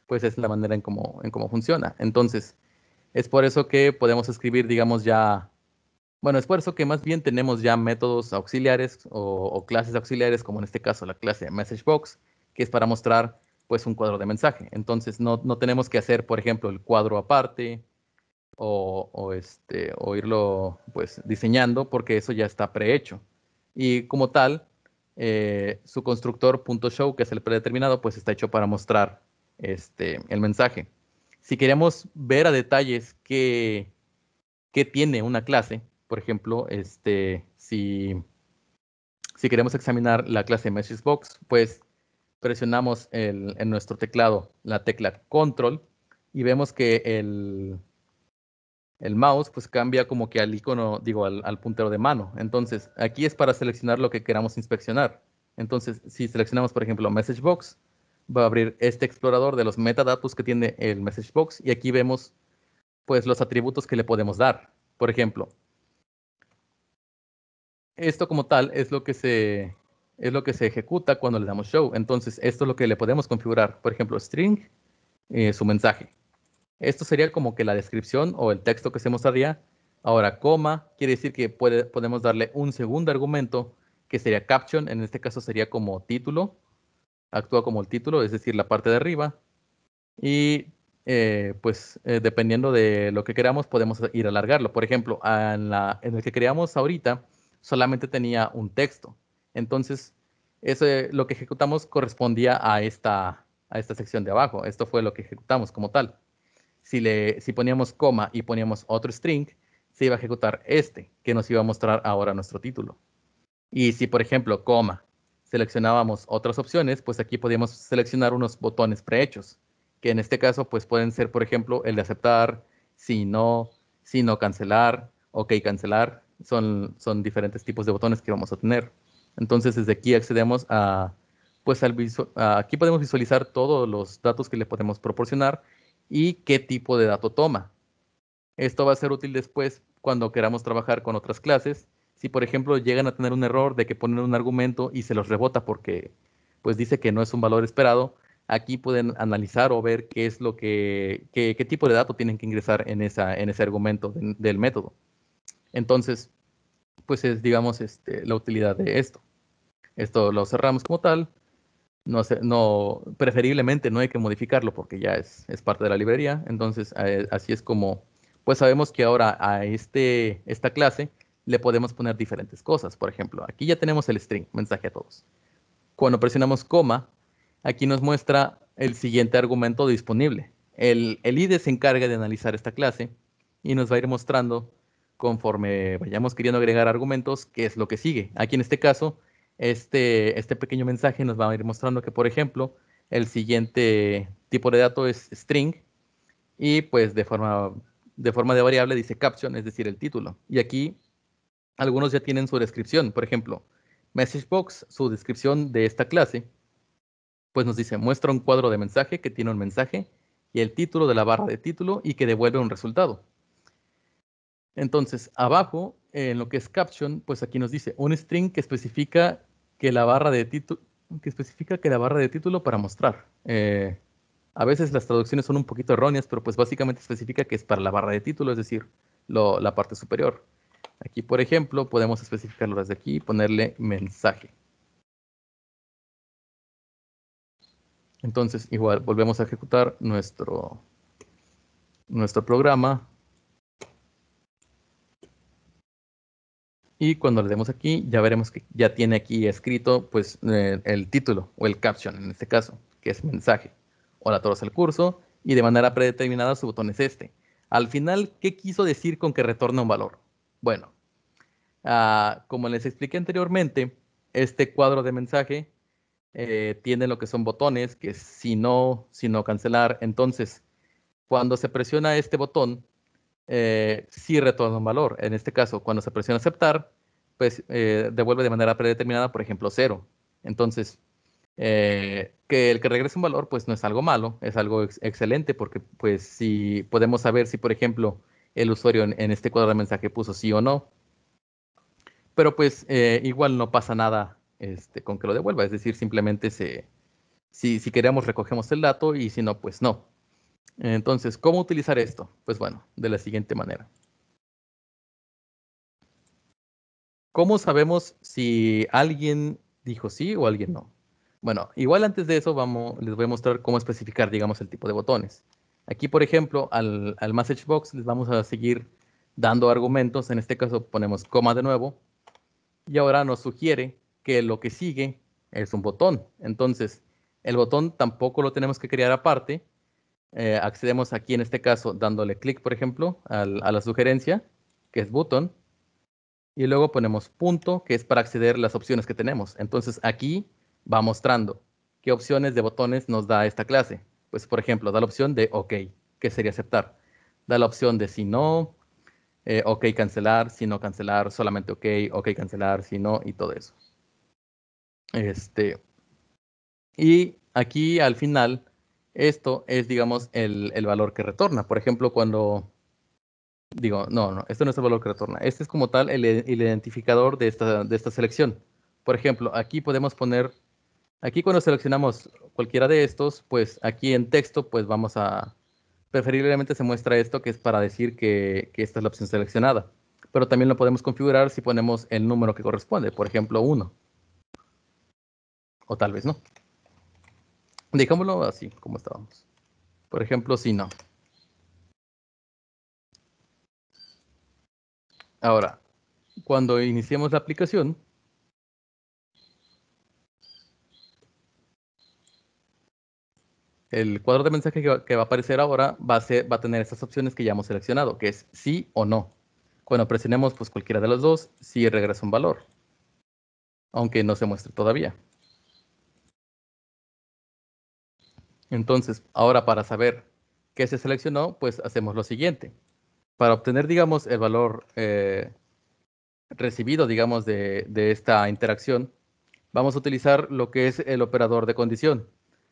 pues es la manera en cómo funciona. Entonces, es por eso que podemos escribir, digamos, ya, bueno, es por eso que más bien tenemos ya métodos auxiliares o clases auxiliares, como en este caso la clase MessageBox, que es para mostrar, pues, un cuadro de mensaje. Entonces, no tenemos que hacer, por ejemplo, el cuadro aparte o irlo, pues, diseñando, porque eso ya está prehecho. Y como tal, su constructor .show, que es el predeterminado, pues está hecho para mostrar el mensaje. Si queremos ver a detalles qué tiene una clase, por ejemplo, si queremos examinar la clase MessageBox, pues presionamos en nuestro teclado la tecla Control y vemos que el mouse pues cambia como que al icono, digo, al puntero de mano. Entonces, aquí es para seleccionar lo que queramos inspeccionar. Entonces, si seleccionamos, por ejemplo, MessageBox, va a abrir este explorador de los metadatos que tiene el MessageBox y aquí vemos pues los atributos que le podemos dar. Por ejemplo, esto como tal es lo que se ejecuta cuando le damos show. Entonces, esto es lo que le podemos configurar. Por ejemplo, string, su mensaje. Esto sería como que la descripción o el texto que se mostraría. Ahora, coma, quiere decir que podemos darle un segundo argumento, que sería caption. En este caso sería como título. Actúa como el título, es decir, la parte de arriba. Y pues dependiendo de lo que queramos, podemos ir a alargarlo. Por ejemplo, en el que creamos ahorita, solamente tenía un texto. Entonces, lo que ejecutamos correspondía a esta sección de abajo. Esto fue lo que ejecutamos como tal. Si poníamos coma y poníamos otro string, se iba a ejecutar que nos iba a mostrar ahora nuestro título. Y si, por ejemplo, coma, seleccionábamos otras opciones, pues aquí podíamos seleccionar unos botones prehechos, que en este caso pues pueden ser, por ejemplo, el de aceptar, si no cancelar, ok, cancelar, son diferentes tipos de botones que vamos a tener. Entonces desde aquí accedemos pues aquí podemos visualizar todos los datos que le podemos proporcionar y qué tipo de dato toma. Esto va a ser útil después cuando queramos trabajar con otras clases. Si, por ejemplo, llegan a tener un error de que ponen un argumento y se los rebota porque pues dice que no es un valor esperado, aquí pueden analizar o ver qué es qué tipo de dato tienen que ingresar en ese argumento del método. Entonces, pues es, digamos, la utilidad de esto. Esto lo cerramos como tal. Preferiblemente no hay que modificarlo porque ya es parte de la librería. Entonces, así es como, pues sabemos que ahora a esta clase le podemos poner diferentes cosas. Por ejemplo, aquí ya tenemos el string, mensaje a todos. Cuando presionamos coma, aquí nos muestra el siguiente argumento disponible. El IDE se encarga de analizar esta clase y nos va a ir mostrando conforme vayamos queriendo agregar argumentos qué es lo que sigue. Aquí en este caso, este pequeño mensaje nos va a ir mostrando que, por ejemplo, el siguiente tipo de dato es string y pues de forma de variable dice caption, es decir, el título. Y aquí algunos ya tienen su descripción. Por ejemplo, MessageBox, su descripción de esta clase, pues nos dice, muestra un cuadro de mensaje que tiene un mensaje y el título de la barra de título y que devuelve un resultado. Entonces, abajo, en lo que es caption, pues aquí nos dice un string que especifica que la barra de título para mostrar. A veces las traducciones son un poquito erróneas, pero pues básicamente especifica que es para la barra de título, es decir, la parte superior. Aquí, por ejemplo, podemos especificarlo desde aquí y ponerle mensaje. Entonces, igual, volvemos a ejecutar nuestro programa. Y cuando le demos aquí, ya veremos que ya tiene aquí escrito pues, el título o el caption en este caso, que es mensaje. Hola a todos al curso. Y de manera predeterminada su botón es este. Al final, ¿qué quiso decir con que retorna un valor? Bueno, como les expliqué anteriormente, este cuadro de mensaje tiene lo que son botones, que es si no cancelar. Entonces, cuando se presiona este botón, sí retorna un valor. En este caso, cuando se presiona aceptar, pues devuelve de manera predeterminada, por ejemplo, 0. Entonces, que el que regrese un valor, pues no es algo malo, es algo excelente, porque pues si podemos saber si, por ejemplo, el usuario en este cuadro de mensaje puso sí o no, pero pues igual no pasa nada con que lo devuelva, es decir, simplemente si queremos recogemos el dato y si no, pues no. Entonces, ¿cómo utilizar esto? Pues bueno, de la siguiente manera. ¿Cómo sabemos si alguien dijo sí o alguien no? Bueno, igual antes de eso les voy a mostrar cómo especificar, digamos, el tipo de botones. Aquí, por ejemplo, al message box les vamos a seguir dando argumentos. En este caso ponemos coma de nuevo. Y ahora nos sugiere que lo que sigue es un botón. Entonces, el botón tampoco lo tenemos que crear aparte. Accedemos aquí, en este caso, dándole clic, por ejemplo, a la sugerencia, que es button. Y luego ponemos punto, que es para acceder a las opciones que tenemos. Entonces aquí va mostrando qué opciones de botones nos da esta clase. Pues por ejemplo, da la opción de OK, que sería aceptar. Da la opción de si no, OK cancelar, si no cancelar, solamente OK, OK cancelar, si no, y todo eso. Y aquí al final, esto es, digamos, el valor que retorna. Por ejemplo, cuando digo, no, esto no es el valor que retorna. Este es como tal el identificador de esta selección. Por ejemplo, aquí podemos poner, aquí cuando seleccionamos cualquiera de estos, pues aquí en texto, pues vamos a, preferiblemente se muestra esto, que es para decir que esta es la opción seleccionada. Pero también lo podemos configurar si ponemos el número que corresponde, por ejemplo, 1. O tal vez no. Dejámoslo así, como estábamos. Por ejemplo, si no. Ahora, cuando iniciemos la aplicación, el cuadro de mensaje que va a aparecer ahora va a tener estas opciones que ya hemos seleccionado, que es sí o no. Cuando presionemos pues cualquiera de los dos, sí regresa un valor, aunque no se muestre todavía. Entonces, ahora para saber qué se seleccionó, pues hacemos lo siguiente. Para obtener, digamos, el valor recibido, digamos, de esta interacción, vamos a utilizar lo que es el operador de condición.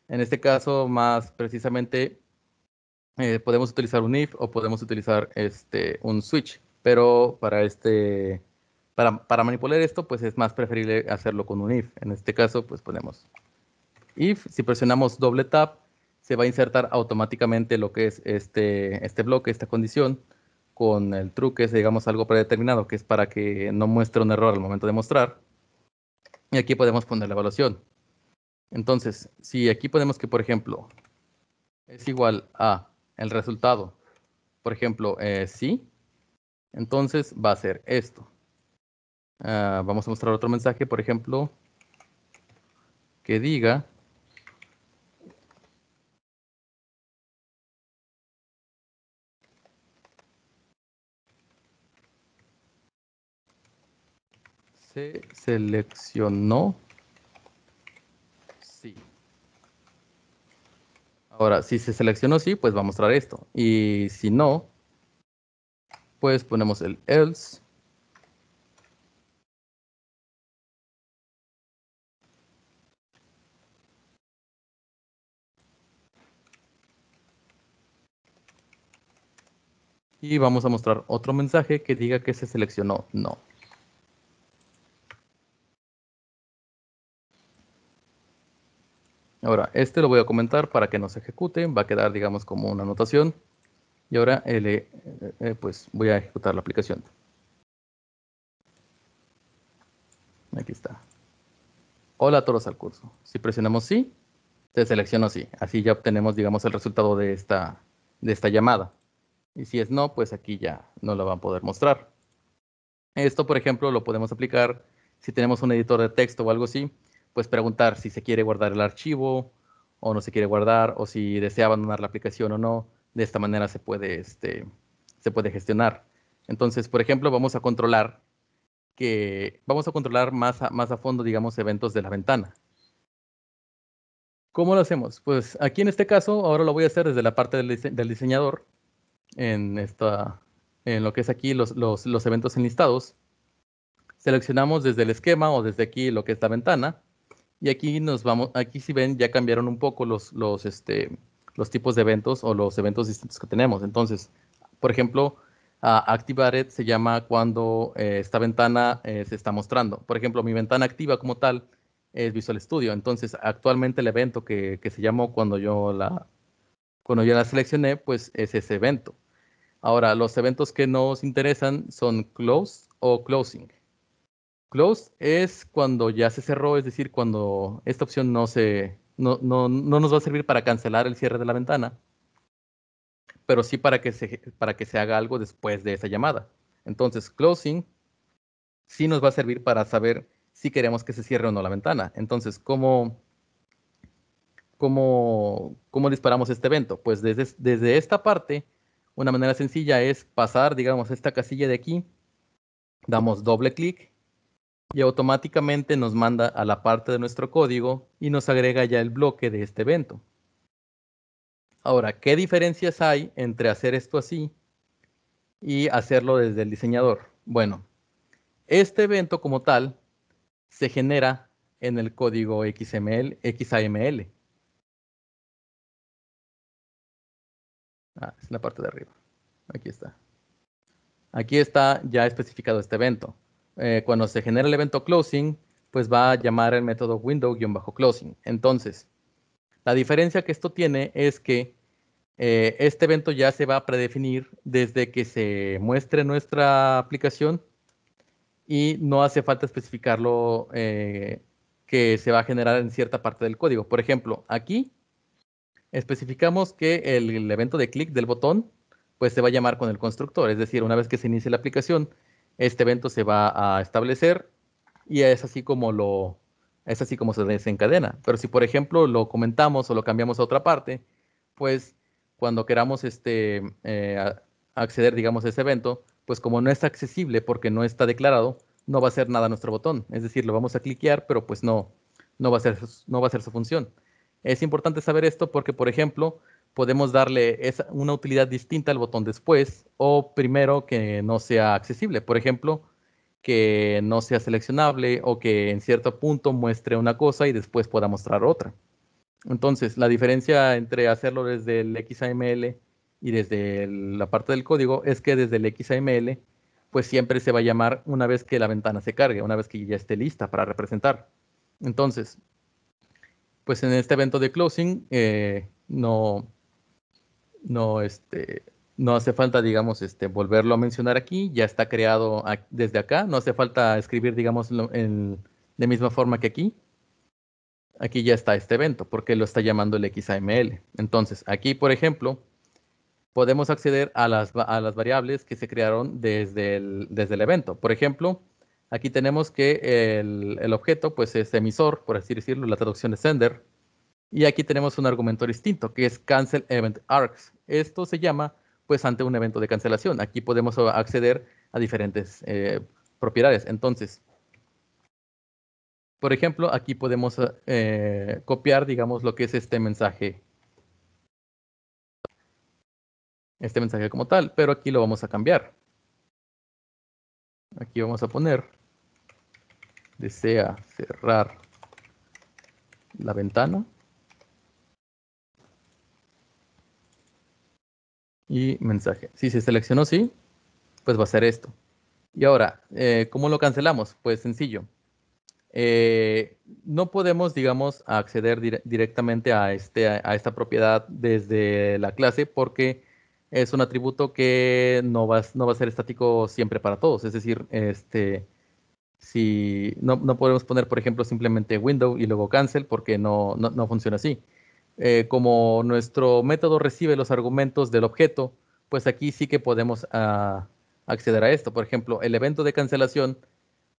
En este caso, más precisamente, podemos utilizar un if o podemos utilizar un switch, pero para manipular esto, pues es más preferible hacerlo con un if. En este caso, pues ponemos if. Si presionamos doble tap, se va a insertar automáticamente lo que es este bloque, esta condición, con el true, que es, digamos, algo predeterminado, que es para que no muestre un error al momento de mostrar. Y aquí podemos poner la evaluación. Entonces, si aquí ponemos que, por ejemplo, es igual a el resultado, por ejemplo, sí, entonces va a ser esto. Vamos a mostrar otro mensaje, por ejemplo, que diga se seleccionó sí. Ahora, si se seleccionó sí, pues va a mostrar esto. Y si no, pues ponemos el else. Y vamos a mostrar otro mensaje que diga que se seleccionó no. Ahora, lo voy a comentar para que no se ejecute. Va a quedar, digamos, como una anotación. Y ahora, pues voy a ejecutar la aplicación. Aquí está. Hola a todos al curso. Si presionamos sí, Se seleccionó sí. Así ya obtenemos, digamos, el resultado de esta llamada. Y si es no, pues aquí ya no lo va a poder mostrar. Esto, por ejemplo, lo podemos aplicar si tenemos un editor de texto o algo así, pues preguntar si se quiere guardar el archivo o no se quiere guardar, o si desea abandonar la aplicación o no. De esta manera se puede gestionar. Entonces, por ejemplo, vamos a controlar más a fondo, digamos, eventos de la ventana. ¿Cómo lo hacemos? Pues aquí en este caso, ahora lo voy a hacer desde la parte del diseñador, en lo que es aquí los eventos enlistados. Seleccionamos desde el esquema o desde aquí lo que es la ventana. Y aquí aquí si ven, ya cambiaron un poco los tipos de eventos o los eventos distintos que tenemos. Entonces, por ejemplo, Activated se llama cuando esta ventana se está mostrando. Por ejemplo, mi ventana activa como tal es Visual Studio. Entonces, actualmente el evento que se llamó cuando yo la seleccioné, pues es ese evento. Ahora, los eventos que nos interesan son Close o Closing. Close es cuando ya se cerró, es decir, cuando esta opción no nos va a servir para cancelar el cierre de la ventana, pero sí para que se haga algo después de esa llamada. Entonces, closing sí nos va a servir para saber si queremos que se cierre o no la ventana. Entonces, ¿cómo disparamos este evento? Pues desde esta parte, una manera sencilla es pasar, digamos, esta casilla de aquí, damos doble clic, y automáticamente nos manda a la parte de nuestro código y nos agrega ya el bloque de este evento. Ahora, ¿qué diferencias hay entre hacer esto así y hacerlo desde el diseñador? Bueno, este evento como tal se genera en el código XAML. Es en la parte de arriba. Aquí está. Aquí está ya especificado este evento. Cuando se genera el evento closing, pues va a llamar el método window-closing. Entonces, la diferencia que esto tiene es que este evento ya se va a predefinir desde que se muestre nuestra aplicación y no hace falta especificarlo que se va a generar en cierta parte del código. Por ejemplo, aquí especificamos que el evento de clic del botón pues se va a llamar con el constructor, es decir, una vez que se inicie la aplicación, este evento se va a establecer y es así como se desencadena. Pero si, por ejemplo, lo comentamos o lo cambiamos a otra parte, pues cuando queramos acceder, digamos, a ese evento, pues como no está accesible porque no está declarado, no va a hacer nada nuestro botón. Es decir, lo vamos a cliquear, pero pues no va a ser su función. Es importante saber esto porque, por ejemplo, podemos darle una utilidad distinta al botón después o primero que no sea accesible. Por ejemplo, que no sea seleccionable o que en cierto punto muestre una cosa y después pueda mostrar otra. Entonces, la diferencia entre hacerlo desde el XAML y desde la parte del código es que desde el XAML, pues siempre se va a llamar una vez que la ventana se cargue, una vez que ya esté lista para representar. Entonces, pues en este evento de closing no, no hace falta, digamos, volverlo a mencionar aquí, ya está creado desde acá, no hace falta escribir, digamos, de misma forma que aquí. Aquí ya está este evento, porque lo está llamando el XAML. Entonces, aquí, por ejemplo, podemos acceder a las variables que se crearon desde el evento. Por ejemplo, aquí tenemos que el objeto, pues, es emisor, por así decirlo, la traducción de sender. Y aquí tenemos un argumento distinto, que es cancel event args. Esto se llama, pues, ante un evento de cancelación. Aquí podemos acceder a diferentes propiedades. Entonces, por ejemplo, aquí podemos copiar, digamos, lo que es este mensaje como tal, pero aquí lo vamos a cambiar. Aquí vamos a poner, desea cerrar la ventana. Y mensaje. Si se seleccionó sí, pues va a ser esto. Y ahora, ¿cómo lo cancelamos? Pues sencillo. No podemos, digamos, acceder directamente a esta propiedad desde la clase porque es un atributo que no va a ser estático siempre para todos. Es decir, si no podemos poner, por ejemplo, simplemente window y luego cancel porque no funciona así. como nuestro método recibe los argumentos del objeto, pues aquí sí que podemos acceder a esto. Por ejemplo, el evento de cancelación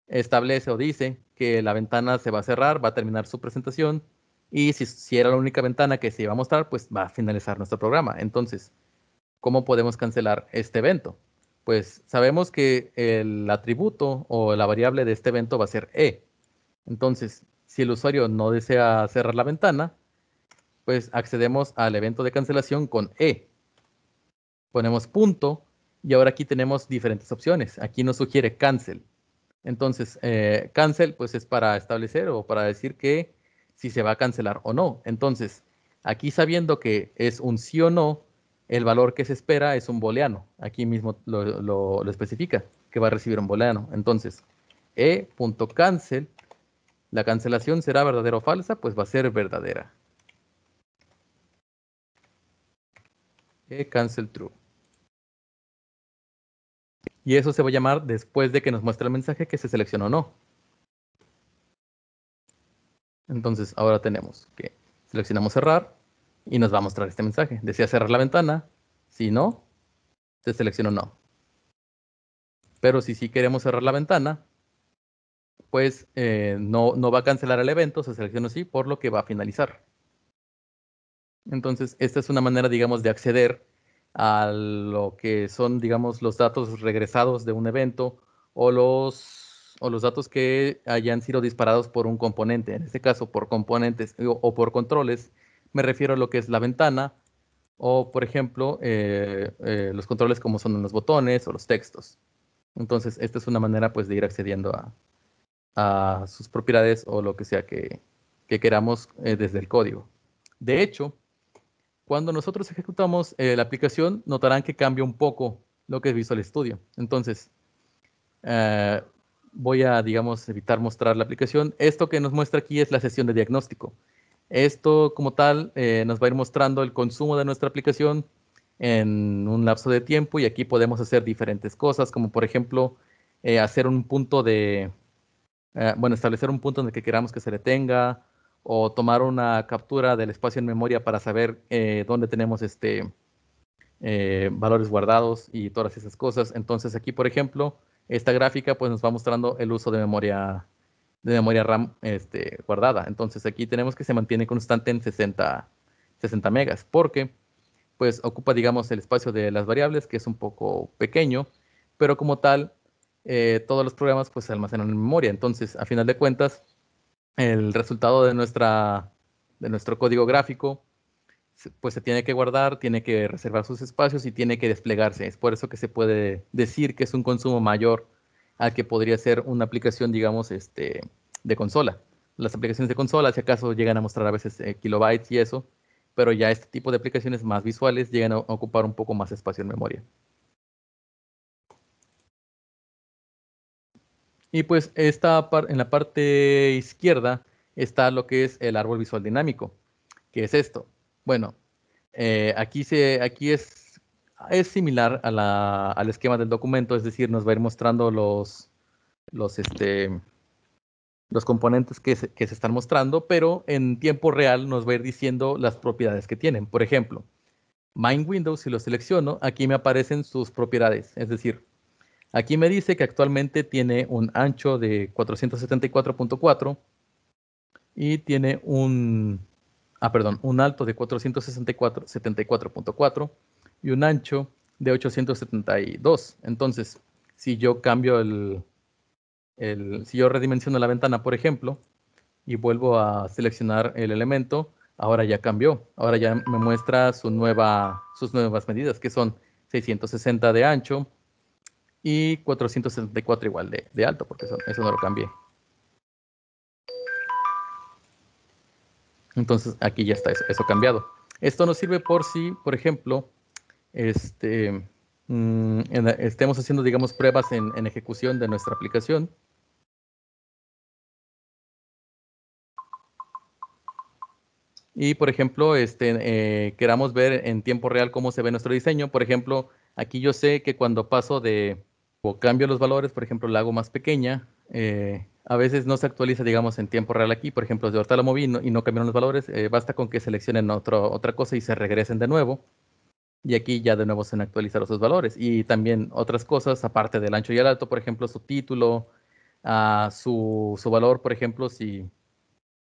establece o dice que la ventana se va a cerrar, va a terminar su presentación, y si era la única ventana que se iba a mostrar, pues va a finalizar nuestro programa. Entonces, ¿cómo podemos cancelar este evento? Pues sabemos que el atributo o la variable de este evento va a ser E. Entonces, si el usuario no desea cerrar la ventana, pues accedemos al evento de cancelación con E. Ponemos punto y ahora aquí tenemos diferentes opciones. Aquí nos sugiere cancel. Entonces, cancel pues es para establecer o para decir que si se va a cancelar o no. Entonces, aquí sabiendo que es un sí o no, el valor que se espera es un booleano. Aquí mismo lo especifica, que va a recibir un booleano. Entonces, e.cancel, la cancelación será verdadera o falsa, pues va a ser verdadera. Cancel true. Y eso se va a llamar después de que nos muestre el mensaje que se seleccionó o no. Entonces, ahora tenemos que seleccionamos cerrar y nos va a mostrar este mensaje. ¿Desea cerrar la ventana? Si no, se selecciona no. Pero si sí queremos cerrar la ventana, pues no va a cancelar el evento, se selecciona sí, por lo que va a finalizar. Entonces, esta es una manera, digamos, de acceder a lo que son, digamos, los datos regresados de un evento o los datos que hayan sido disparados por un componente. En este caso, por componentes o por controles, me refiero a lo que es la ventana o, por ejemplo, los controles como son los botones o los textos. Entonces, esta es una manera, pues, de ir accediendo a sus propiedades o lo que sea que queramos desde el código. De hecho, cuando nosotros ejecutamos la aplicación, notarán que cambia un poco lo que es Visual Studio. Entonces, eh, voy a, digamos, evitar mostrar la aplicación. Esto que nos muestra aquí es la sesión de diagnóstico. Esto, como tal, nos va a ir mostrando el consumo de nuestra aplicación en un lapso de tiempo y aquí podemos hacer diferentes cosas, como por ejemplo, hacer un punto de, bueno, establecer un punto en el que queramos que se detenga o tomar una captura del espacio en memoria para saber dónde tenemos valores guardados y todas esas cosas. Entonces aquí, por ejemplo, esta gráfica pues nos va mostrando el uso de memoria RAM guardada. Entonces aquí tenemos que se mantiene constante en 60 megas, porque pues ocupa, digamos, el espacio de las variables, que es un poco pequeño, pero como tal, todos los programas pues se almacenan en memoria. Entonces, a final de cuentas, el resultado de nuestro código gráfico pues se tiene que guardar, tiene que reservar sus espacios y tiene que desplegarse. Es por eso que se puede decir que es un consumo mayor al que podría ser una aplicación, digamos, de consola. Las aplicaciones de consola, si acaso, llegan a mostrar a veces kilobytes y eso, pero ya este tipo de aplicaciones más visuales llegan a ocupar un poco más espacio en memoria. Y pues en la parte izquierda está lo que es el árbol visual dinámico. ¿Qué es esto? Bueno, aquí es similar al esquema del documento, es decir, nos va a ir mostrando los, este, los componentes que se están mostrando, pero en tiempo real nos va a ir diciendo las propiedades que tienen. Por ejemplo, Main Windows, si lo selecciono, aquí me aparecen sus propiedades. Es decir, aquí me dice que actualmente tiene un ancho de 474.4 y tiene un alto de 474.4 y un ancho de 872. Entonces, si yo cambio si yo redimensiono la ventana, por ejemplo, y vuelvo a seleccionar el elemento, ahora ya cambió. Ahora ya me muestra sus nuevas medidas, que son 660 de ancho y 474 igual de alto, porque eso no lo cambié. Entonces aquí ya está eso cambiado. Esto nos sirve por si, por ejemplo, estemos haciendo, digamos, pruebas en ejecución de nuestra aplicación. Y, por ejemplo, queramos ver en tiempo real cómo se ve nuestro diseño. Por ejemplo, aquí yo sé que cuando paso o cambio los valores, por ejemplo, la hago más pequeña, A veces no se actualiza, digamos, en tiempo real aquí. Por ejemplo, si ahorita lo moví y no cambiaron los valores, basta con que seleccionen otra cosa y se regresen de nuevo. Y aquí ya de nuevo se han actualizado sus valores. Y también otras cosas, aparte del ancho y el alto, por ejemplo, su título, su valor, por ejemplo, si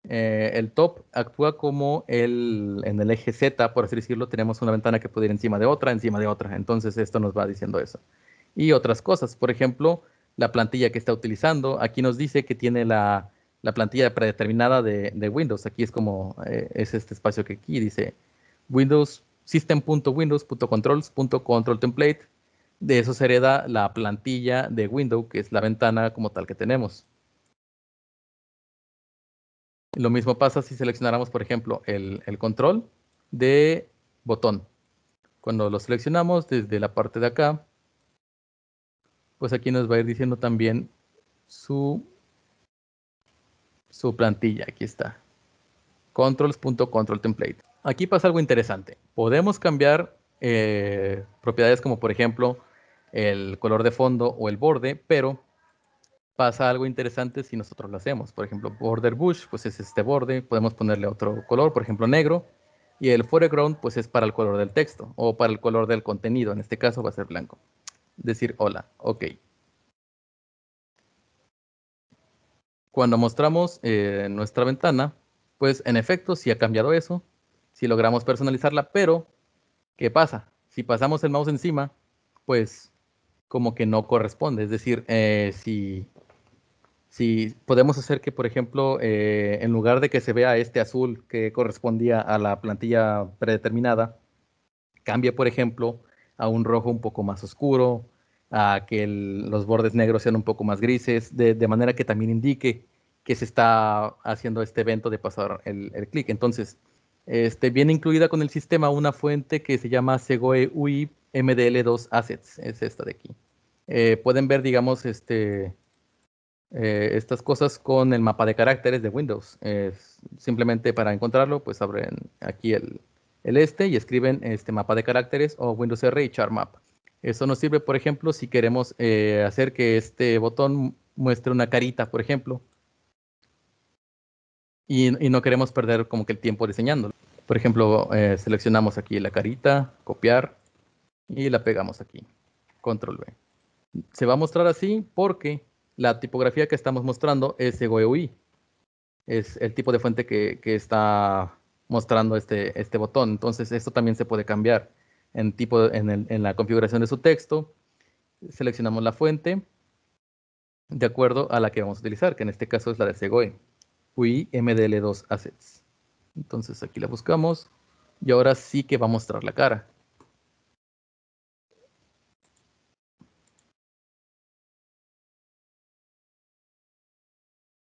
el top actúa como en el eje Z, por así decirlo, tenemos una ventana que puede ir encima de otra, encima de otra. Entonces esto nos va diciendo eso. Y otras cosas, por ejemplo, la plantilla que está utilizando. Aquí nos dice que tiene la plantilla predeterminada de Windows. Aquí es como, es este espacio que aquí dice Windows system.windows.controls.control template. De eso se hereda la plantilla de Windows, que es la ventana como tal que tenemos. Lo mismo pasa si seleccionáramos, por ejemplo, el control de botón. Cuando lo seleccionamos desde la parte de acá, pues aquí nos va a ir diciendo también su plantilla. Aquí está. Controls.control template. Aquí pasa algo interesante. Podemos cambiar propiedades como, por ejemplo, el color de fondo o el borde, pero pasa algo interesante si nosotros lo hacemos. Por ejemplo, border bush, pues es este borde. Podemos ponerle otro color, por ejemplo, negro. Y el foreground, pues es para el color del texto o para el color del contenido. En este caso va a ser blanco. Decir hola, ok. Cuando mostramos nuestra ventana, pues en efecto sí ha cambiado eso. Si logramos personalizarla, pero ¿qué pasa? Si pasamos el mouse encima, pues como que no corresponde. Es decir, si podemos hacer que, por ejemplo, en lugar de que se vea este azul que correspondía a la plantilla predeterminada, cambie, por ejemplo, a un rojo un poco más oscuro, a que los bordes negros sean un poco más grises, de manera que también indique que se está haciendo este evento de pasar el clic. Entonces, viene incluida con el sistema una fuente que se llama Segoe UI MDL2 Assets, es esta de aquí. Pueden ver, digamos, estas cosas con el mapa de caracteres de Windows. Simplemente para encontrarlo, pues abren aquí el y escriben este mapa de caracteres o Windows R y Chart Map. Eso nos sirve, por ejemplo, si queremos hacer que este botón muestre una carita, por ejemplo, y no queremos perder como que el tiempo diseñándolo. Por ejemplo, seleccionamos aquí la carita, copiar, y la pegamos aquí. Control V. Se va a mostrar así porque la tipografía que estamos mostrando es EGOEUI. Es el tipo de fuente que está mostrando este botón. Entonces, esto también se puede cambiar en la configuración de su texto. Seleccionamos la fuente de acuerdo a la que vamos a utilizar, que en este caso es la de Segoe, UI MDL2 Assets. Entonces, aquí la buscamos y ahora sí que va a mostrar la cara.